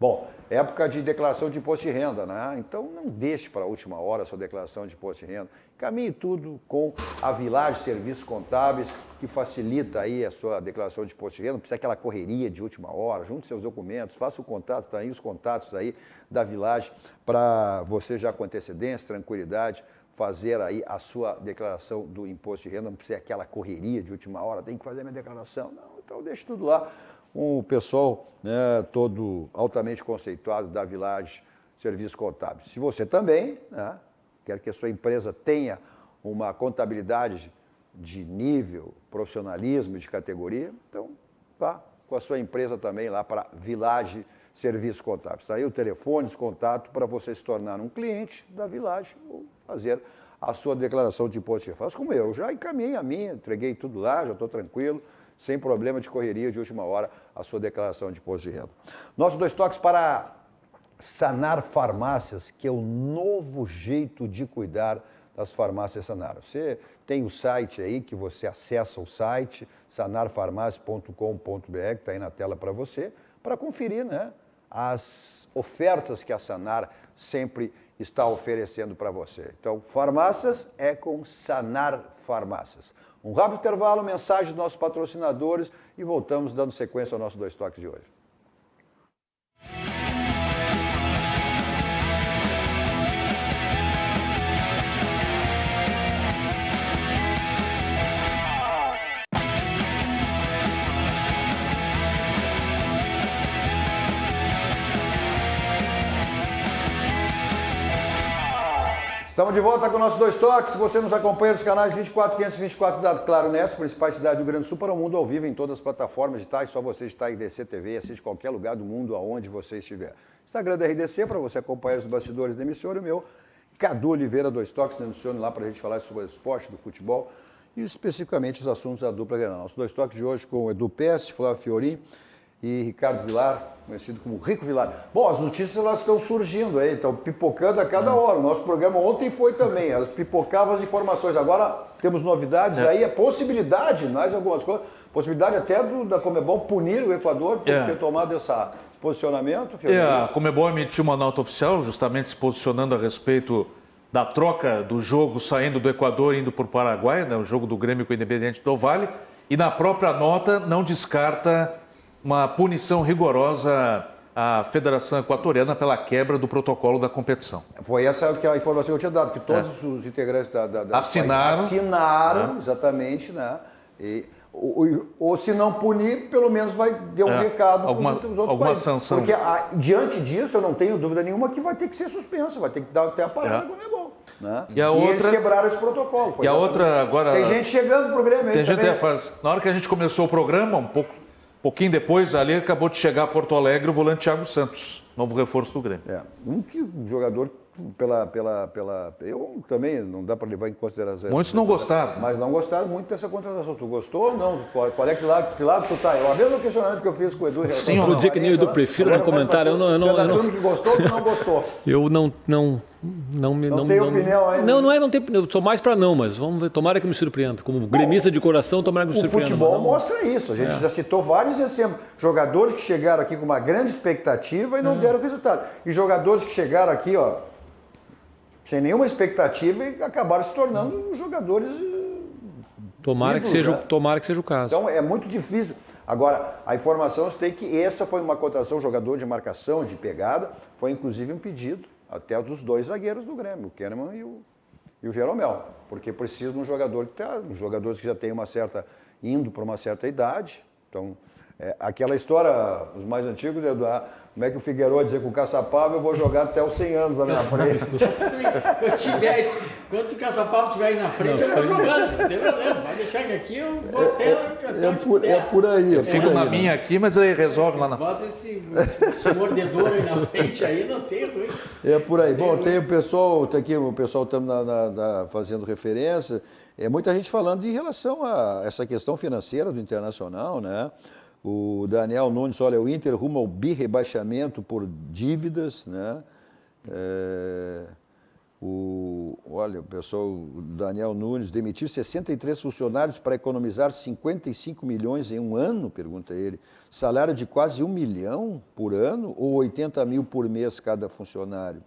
Bom, época de declaração de imposto de renda, né? Então não deixe para a última hora a sua declaração de imposto de renda. Caminhe tudo com a Village Serviços Contábeis, que facilita aí a sua declaração de imposto de renda. Não precisa aquela correria de última hora, junte seus documentos, faça o contato, tá aí os contatos aí da Village para você já com antecedência, tranquilidade, fazer aí a sua declaração do imposto de renda. Não precisa aquela correria de última hora, tem que fazer a minha declaração. Não, então deixe tudo lá. O pessoal, né, todo altamente conceituado da Village Serviços Contábeis. Se você também, né, quer que a sua empresa tenha uma contabilidade de nível, profissionalismo, de categoria, então vá com a sua empresa também lá para Village Serviços Contábeis. Está aí o telefone, os contatos para você se tornar um cliente da Village ou fazer a sua declaração de imposto de renda. Faz como eu, já encaminhei a minha, entreguei tudo lá, já estou tranquilo, sem problema de correria de última hora, a sua declaração de imposto de renda. Nossos 2 toques para Sanar Farmácias, que é o novo jeito de cuidar das farmácias Sanar. Você tem o site aí, que você acessa o site, sanarfarmácias.com.br, que está aí na tela para você, para conferir, né, as ofertas que a Sanar sempre está oferecendo para você. Então, farmácias é com Sanar Farmácias. Um rápido intervalo, mensagem dos nossos patrocinadores e voltamos dando sequência ao nosso 2 toques de hoje. Estamos de volta com o nosso 2 toques. Você nos acompanha nos canais 24524 da Claro Net, principais cidades do Rio Grande do Sul, para o mundo ao vivo em todas as plataformas digitais. Só você está em RDC TV, assiste qualquer lugar do mundo aonde você estiver. Instagram da RDC para você acompanhar os bastidores da emissora. O meu, Cadu Oliveira, 2 toques, me adicione lá para a gente falar sobre o esporte, do futebol e especificamente os assuntos da dupla Grenal. Nosso 2 toques de hoje com o Edu Pesce, Flávio Fiorin e Ricardo Vilar, conhecido como Rico Vilar. Bom, as notícias elas estão surgindo aí, estão pipocando a cada hora. O nosso programa ontem foi também, elas pipocavam as informações. Agora temos novidades aí, a possibilidade, mais algumas coisas, possibilidade até da Conmebol punir o Equador por ter tomado esse posicionamento. A Conmebol emitiu uma nota oficial, justamente se posicionando a respeito da troca do jogo saindo do Equador e indo para o Paraguai, né, o jogo do Grêmio com o Independente do Valle, e na própria nota não descarta uma punição rigorosa à Federação Equatoriana pela quebra do protocolo da competição. Foi essa que a informação que eu tinha dado, que todos os integrantes da assinaram, exatamente, né? Ou se não punir, pelo menos vai dar um recado para os outros países. Sanção. Porque diante disso, eu não tenho dúvida nenhuma que vai ter que ser suspensa, vai ter que dar até a parada com o Conmebol. Né? E eles quebraram esse protocolo. E a outra agora... Tem gente chegando pro Grêmio aí tem também. gente na hora que a gente começou o programa, pouquinho depois, ali acabou de chegar a Porto Alegre o volante Thiago Santos, novo reforço do Grêmio. Um jogador eu também, não dá para levar em consideração. Muitos não gostaram. Mas não gostaram muito dessa contratação. Tu gostou ou não? Qual é que lado tu tá? É o mesmo questionamento que eu fiz com o Edu. Sim, eu vou dizer que nem o Edu, prefiro não comentar. Eu não que gostou ou que não gostou? Eu Não tem opinião ainda? Não tem. Eu sou mais para não, mas vamos ver. Tomara que me surpreenda. Como gremista de coração, tomara que me surpreenda. O futebol mostra isso. A gente já citou vários exemplos. Jogadores que chegaram aqui com uma grande expectativa e não deram resultado. E jogadores que chegaram aqui, ó, sem nenhuma expectativa e acabaram se tornando jogadores. Tomara que seja o caso. Então é muito difícil. Agora, a informação tem que essa foi uma contratação, jogador de marcação, de pegada, foi inclusive um pedido até dos 2 zagueiros do Grêmio, o Kahneman e o Jeromel, porque precisa de um jogador uns jogadores que já têm indo para uma certa idade. Então, aquela história, os mais antigos, como é que o Figueiredo dizer com o Caçapava, eu vou jogar até os 100 anos na minha frente. Quando o Caçapava estiver aí na frente, eu vou jogando, não tem problema. Vai deixar que aqui eu vou até por aí. Eu fico na minha aqui, mas aí resolve lá na frente. Bota esse mordedor aí na frente, aí não tem ruim. É por aí. Bom, tem o pessoal, tá aqui, o pessoal estamos fazendo referência, muita gente falando em relação a essa questão financeira do Internacional, né? O Daniel Nunes, olha, o Inter rumo ao birrebaixamento por dívidas, né? Olha, o pessoal, o Daniel Nunes, demitir 63 funcionários para economizar 55 milhões em um ano, pergunta ele. Salário de quase 1 milhão por ano ou 80 mil por mês cada funcionário?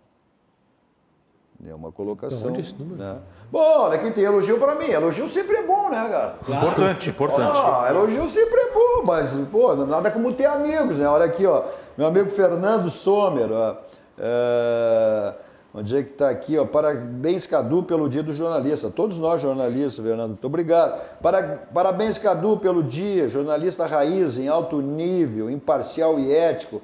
É uma colocação. Onde esse número? Né? Bom, olha, quem tem elogio para mim. Elogio sempre é bom, né, cara? Claro. Importante. Elogio sempre é bom, mas, pô, nada como ter amigos, né? Olha aqui, ó, meu amigo Fernando Sommer, ó, onde é que está aqui, ó? Parabéns, Cadu, pelo dia do jornalista. Todos nós jornalistas, Fernando, muito obrigado. Parabéns, Cadu, pelo dia. Jornalista raiz, em alto nível, imparcial e ético.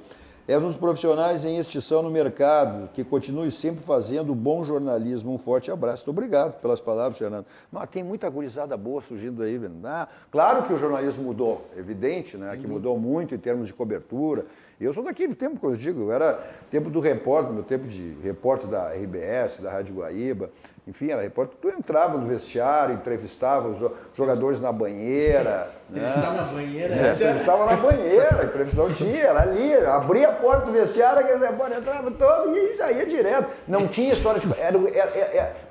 És um dos profissionais em extinção no mercado, que continue sempre fazendo bom jornalismo. Um forte abraço. Muito obrigado pelas palavras, Fernando. Mas tem muita gurizada boa surgindo aí, Fernando. Claro que o jornalismo mudou, evidente, né? Que mudou muito em termos de cobertura. Eu sou daquele tempo que eu digo, eu era tempo do repórter, meu tempo de repórter da RBS, da Rádio Guaíba, enfim, era repórter, tu entrava no vestiário, entrevistava os jogadores na banheira. Entrevistava na banheira? Entrevistava na banheira, entrevistava o dia, era ali, abria a porta do vestiário, entrava todo e já ia direto. Não tinha história de...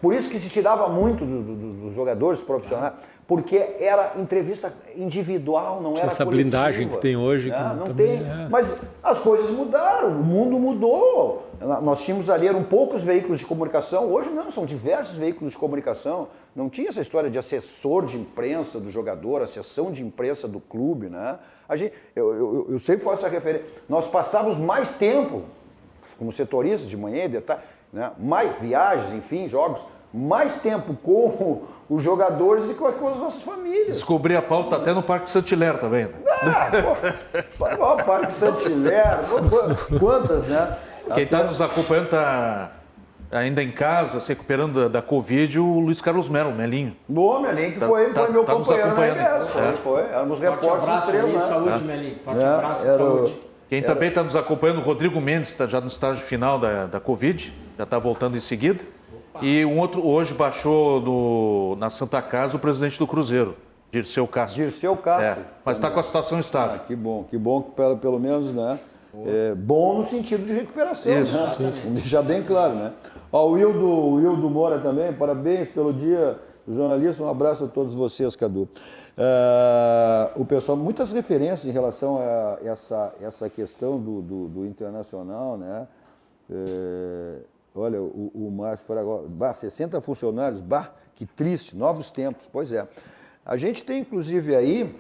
Por isso que se tirava muito dos jogadores profissionais, porque era entrevista individual, não era essa coletiva. blindagem que tem hoje. Né? Não tem. Mas as coisas mudaram, o mundo mudou. Nós tínhamos ali, eram poucos veículos de comunicação, hoje não, são diversos veículos de comunicação. Não tinha essa história de assessor de imprensa do jogador, assessão de imprensa do clube, né? Eu sempre faço essa referência. Nós passávamos mais tempo, como setoristas, de manhã e de tarde, né? Mais viagens, enfim, jogos, mais tempo com os jogadores e com as nossas famílias. Descobri a pauta até no Parque Santilero também. Parque Santilero, quantas, né? Quem está nos acompanhando está ainda em casa, se recuperando da Covid, o Luiz Carlos Melo, o Melinho. Boa, Melinho, que foi meu companheiro na RBS. Foi, éramos repórteres abraço estrelas, aí, né? saúde, Melinho. Forte abraço, saúde. Quem também está nos acompanhando, o Rodrigo Mendes, está já no estágio final da Covid, já está voltando em seguida. E um outro, hoje baixou na Santa Casa o presidente do Cruzeiro, Dirceu Castro. Dirceu Castro. Mas está com a situação estável. Que bom que pelo menos, né? Bom no sentido de recuperação, isso, né? Sim. Vamos deixar bem claro, né? Ó, o Wildo Moura também, parabéns pelo dia do jornalista, um abraço a todos vocês, Cadu. O pessoal, muitas referências em relação a essa questão do Internacional, né? Olha, o Márcio falou agora, 60 funcionários, que triste, novos tempos. Pois é. A gente tem, inclusive, aí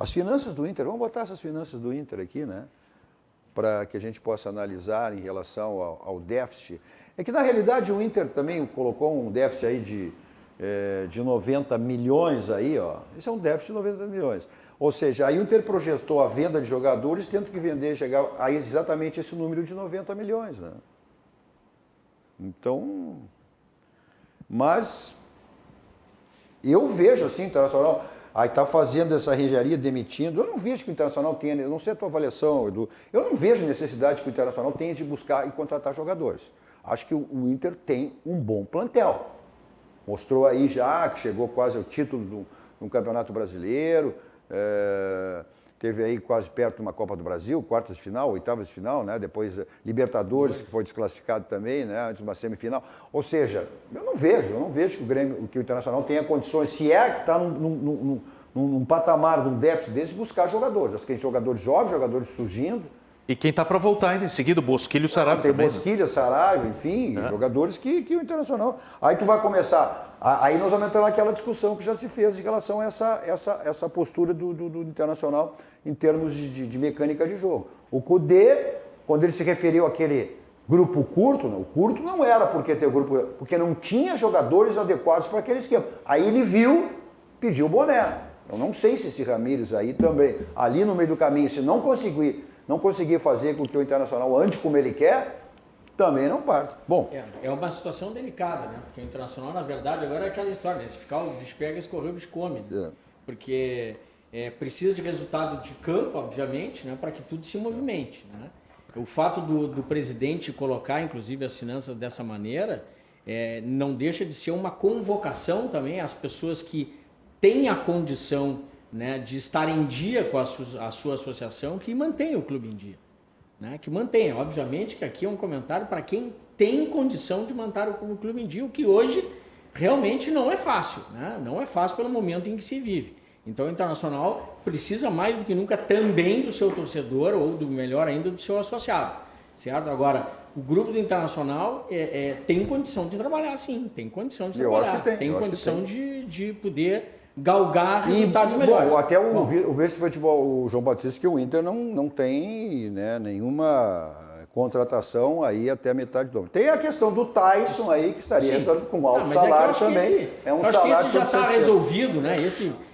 as finanças do Inter. Vamos botar essas finanças do Inter aqui, né? Para que a gente possa analisar em relação ao déficit. É que, na realidade, o Inter também colocou um déficit aí de 90 milhões aí, ó. Isso é um déficit de 90 milhões. Ou seja, aí o Inter projetou a venda de jogadores, tendo que vender, chegar a exatamente esse número de 90 milhões, né? Então, mas eu vejo assim, o Internacional, aí está fazendo essa engenharia, demitindo, eu não vejo que o Internacional tenha, eu não sei a tua avaliação, Edu, eu não vejo necessidade que o Internacional tenha de buscar e contratar jogadores. Acho que o Inter tem um bom plantel. Mostrou aí já que chegou quase ao título de um campeonato brasileiro, teve aí quase perto de uma Copa do Brasil, quartas de final, oitavas de final, né? Depois Libertadores, que foi desclassificado também, né? Antes de uma semifinal. Ou seja, eu não vejo que o Internacional tenha condições, se está num patamar, num déficit desse, buscar jogadores. Acho que tem jogadores jovens, jogadores surgindo. E quem está para voltar ainda em seguida, o Bosquilha e o Saraiva tem também. Tem Bosquilha, Saraiva, enfim, jogadores que o Internacional... Aí tu vai começar... Aí nós vamos entrar naquela discussão que já se fez em relação a essa postura do Internacional em termos de mecânica de jogo. O Kudê, quando ele se referiu àquele grupo curto, o curto não era porque não tinha jogadores adequados para aquele esquema. Aí ele viu, pediu o boné. Eu não sei se esse Ramírez aí também, ali no meio do caminho, se não conseguir fazer com que o Internacional ande como ele quer, também não parte. Bom. É uma situação delicada, né? Porque o Internacional, na verdade, agora é aquela história, né? Se ficar o bicho pega, escorreu, o bicho come. Né? Porque precisa de resultado de campo, obviamente, né? Para que tudo se movimente. Né? O fato do presidente colocar, inclusive, as finanças dessa maneira, não deixa de ser uma convocação também às pessoas que têm a condição, né, de estar em dia com a sua associação, que mantenha o clube em dia. Né, que mantenha. Obviamente que aqui é um comentário para quem tem condição de manter o clube em dia, o que hoje realmente não é fácil. Né? Não é fácil pelo momento em que se vive. Então o Internacional precisa mais do que nunca também do seu torcedor, ou do melhor ainda, do seu associado. Certo? Agora, o grupo do Internacional tem condição de trabalhar, sim. Tem condição de trabalhar. Eu acho que tem. Tem condição de poder galgar resultados melhores. Bom, até o vice-futebol, o João Batista, que o Inter não tem, né, nenhuma contratação aí até a metade do ano. Tem a questão do Tyson aí, que estaria entrando com alto salário também. Eu acho que esse já está resolvido, né?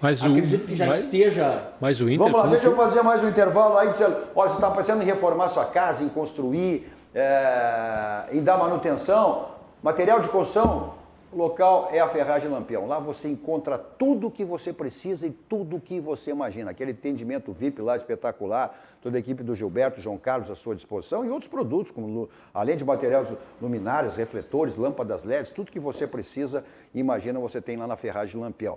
Acredito que já esteja... Mas o Inter... Vamos lá, deixa eu fazer mais um intervalo aí, dizendo, olha, você está pensando em reformar sua casa, em construir, em dar manutenção, material de construção... O local é a Ferragem Lampião. Lá você encontra tudo o que você precisa e tudo o que você imagina. Aquele atendimento VIP lá espetacular, toda a equipe do Gilberto, João Carlos à sua disposição e outros produtos, como além de materiais luminárias, refletores, lâmpadas LEDs, tudo que você precisa e imagina você tem lá na Ferragem Lampião.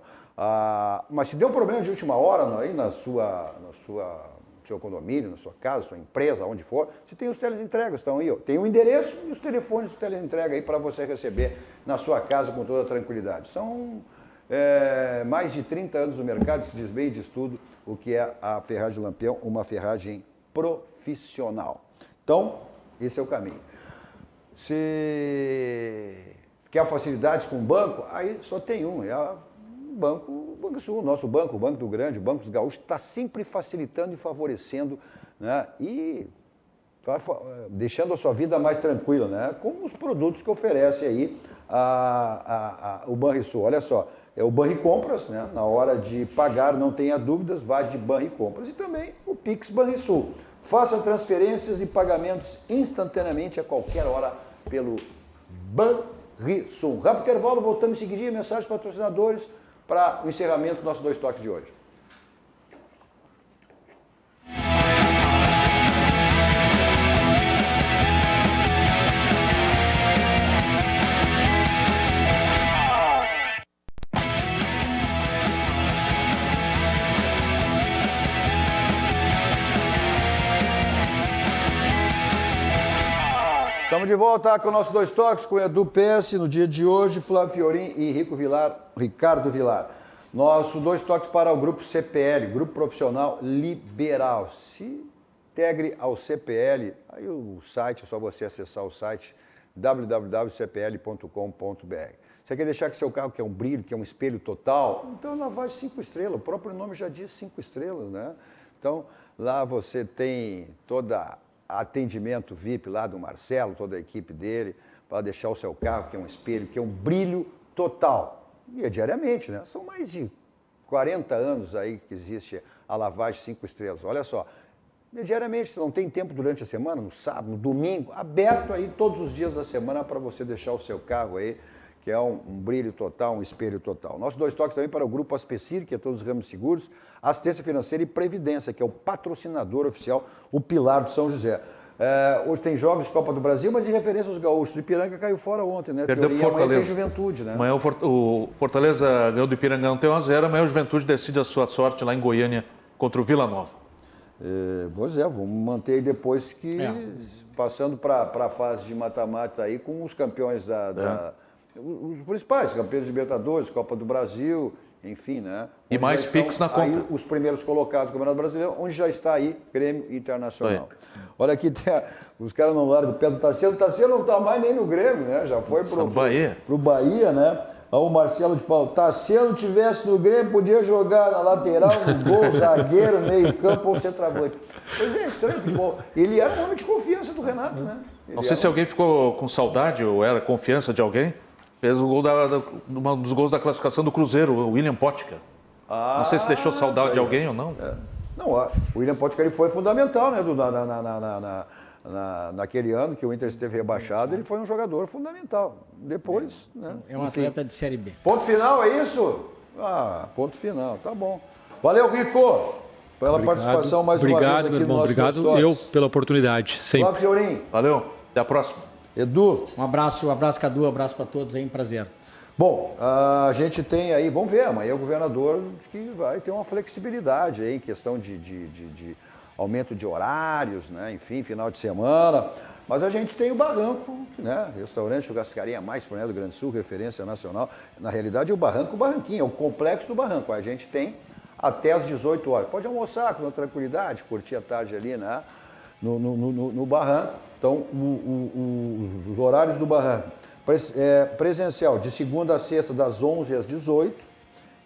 Mas se deu um problema de última hora aí no seu condomínio, na sua casa, sua empresa, onde for, você tem os teleentregas, estão aí, ó. Tem o endereço e os telefones de teleentrega aí para você receber na sua casa com toda tranquilidade. São mais de 30 anos no mercado, se diz bem e diz tudo o que é a Ferragem Lampião, uma ferragem profissional. Então, esse é o caminho. Se quer facilidades com o banco, aí só tem um, o Banco Sul, o nosso banco, o Banco do Grande, o Banco dos Gaúchos, está sempre facilitando e favorecendo, né? E deixando a sua vida mais tranquila, né? Com os produtos que oferece aí o Banrisul. Olha só, é o Banricompras, né? Na hora de pagar, não tenha dúvidas, vá de Banricompras. E também o Pix Banrisul. Faça transferências e pagamentos instantaneamente a qualquer hora pelo Banrisul. Rápido intervalo, voltamos em seguida, mensagens patrocinadores para o encerramento do nosso Dois Toques de hoje. Estamos de volta com o nosso Dois Toques, com o Edu PS, no dia de hoje, Flávio Fiorin e Ricardo Vilar. Nosso Dois Toques para o Grupo CPL, Grupo Profissional Liberal. Se integre ao CPL, aí o site, é só você acessar o site www.cpl.com.br. Você quer deixar que seu carro, que é um brilho, que é um espelho total? Então, lavagem 5 estrelas, o próprio nome já diz 5 estrelas, né? Então, lá você tem toda atendimento VIP lá do Marcelo, toda a equipe dele, para deixar o seu carro, que é um espelho, que é um brilho total. E é diariamente, né? São mais de 40 anos aí que existe a lavagem 5 estrelas. Olha só, diariamente, não tem tempo durante a semana, no sábado, no domingo, aberto aí todos os dias da semana para você deixar o seu carro aí, que é um brilho total, um espelho total. Nossos Dois Toques também para o Grupo Aspecir, que é todos os ramos seguros, Assistência Financeira e Previdência, que é o patrocinador oficial, o Pilar do São José. Hoje tem jogos de Copa do Brasil, mas em referência aos gaúchos. O Ipiranga caiu fora ontem, né? Perdeu pro Fortaleza. Amanhã tem Juventude, né? Amanhã o Fortaleza ganhou do Ipiranga, não tem 1-0, amanhã o Juventude decide a sua sorte lá em Goiânia contra o Vila Nova. Pois é, vamos manter aí depois que, passando para a fase de mata-mata aí com os campeões os principais, campeões de Libertadores, Copa do Brasil, enfim, né? E mais Pix na conta. Aí, os primeiros colocados do Campeonato Brasileiro, onde já está aí Grêmio Internacional. Olha aqui, os caras não largam o pé do Tassiano. O Tassiano não está mais nem no Grêmio, né? Já foi pro Bahia, né? O Marcelo de Paulo, Tassiano tivesse no Grêmio, podia jogar na lateral, no gol, zagueiro, meio campo ou centroavante. Pois é, estranho futebol. Ele era um homem de confiança do Renato, né? Não sei se alguém ficou com saudade ou era confiança de alguém. Fez o gol um dos gols da classificação do Cruzeiro, o William Potker. Não sei se deixou saudade de alguém ou não. Não, o William Potker ele foi fundamental, né? Naquele ano que o Inter esteve rebaixado, ele foi um jogador fundamental. Depois, né? É um atleta de Série B. Ponto final, é isso? Ponto final, tá bom. Valeu, Rico, pela participação mais uma vez aqui no nosso Obrigado, eu pela oportunidade, sempre. Flávio Fiorin. Valeu, até a próxima. Edu. Um abraço, Cadu, um abraço para todos aí, um prazer. Bom, a gente tem aí, vamos ver, amanhã o governador diz que vai ter uma flexibilidade aí em questão de aumento de horários, né? Enfim, final de semana. Mas a gente tem o Barranco, né? Restaurante churrascaria mais do Rio Grande do Sul, referência nacional. Na realidade, o Barranquinho, é o complexo do Barranco. A gente tem até às 18 horas. Pode almoçar com tranquilidade, curtir a tarde ali, né? No Barranco. Então, os horários do Barranco. Presencial, de segunda a sexta, das 11 às 18.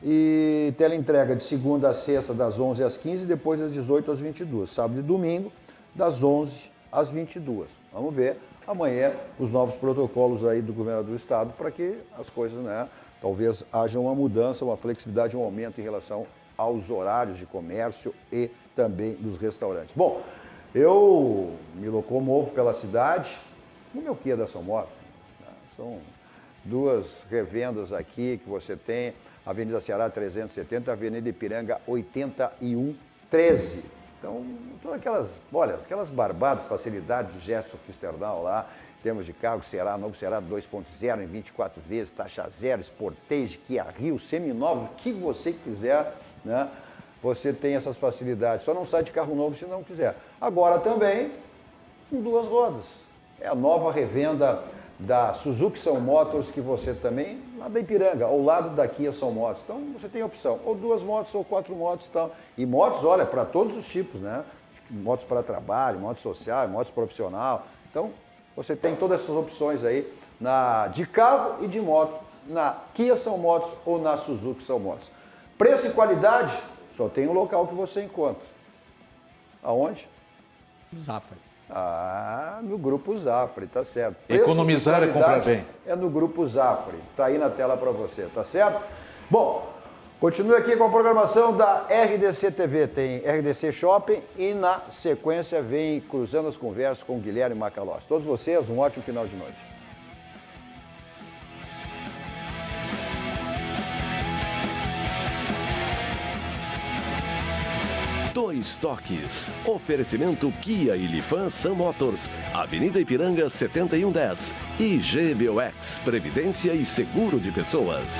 E teleentrega de segunda a sexta, das 11 às 15, depois das 18 às 22. Sábado e domingo, das 11 às 22. Vamos ver amanhã os novos protocolos aí do governador do estado para que as coisas, né, talvez haja uma mudança, uma flexibilidade, um aumento em relação aos horários de comércio e também dos restaurantes. Bom, eu me locomovo pela cidade no meu Kia da São Moto. São duas revendas aqui que você tem, Avenida Ceará 370, Avenida Ipiranga 8113. Então, todas aquelas barbadas, facilidades do Gerson Fisterdal lá, em termos de carro, novo Ceará 2.0 em 24 vezes, taxa zero, Sportage, Kia Rio, seminovos, o que você quiser, né? Você tem essas facilidades. Só não sai de carro novo se não quiser. Agora também, com duas rodas. É a nova revenda da Suzuki São Motors, que você também, lá da Ipiranga, ao lado da Kia São Motos. Então, você tem a opção, ou 2 motos ou 4 motos. Então. E motos, olha, para todos os tipos, né? Motos para trabalho, motos social, motos profissional. Então, você tem todas essas opções aí de carro e de moto, na Kia São Motos ou na Suzuki São Motos. Preço e qualidade, só tem um local que você encontra. Aonde? Zafari. No Grupo Zafari, tá certo. Economizar é comprar bem. É no Grupo Zafari, tá aí na tela para você, tá certo? Bom, continue aqui com a programação da RDC TV, tem RDC Shopping e na sequência vem Cruzando as Conversas com Guilherme Macalós. Todos vocês, um ótimo final de noite. Dois Toques. Oferecimento Kia e Lifan Sam Motors. Avenida Ipiranga 7110. E GBOX. Previdência e Seguro de Pessoas.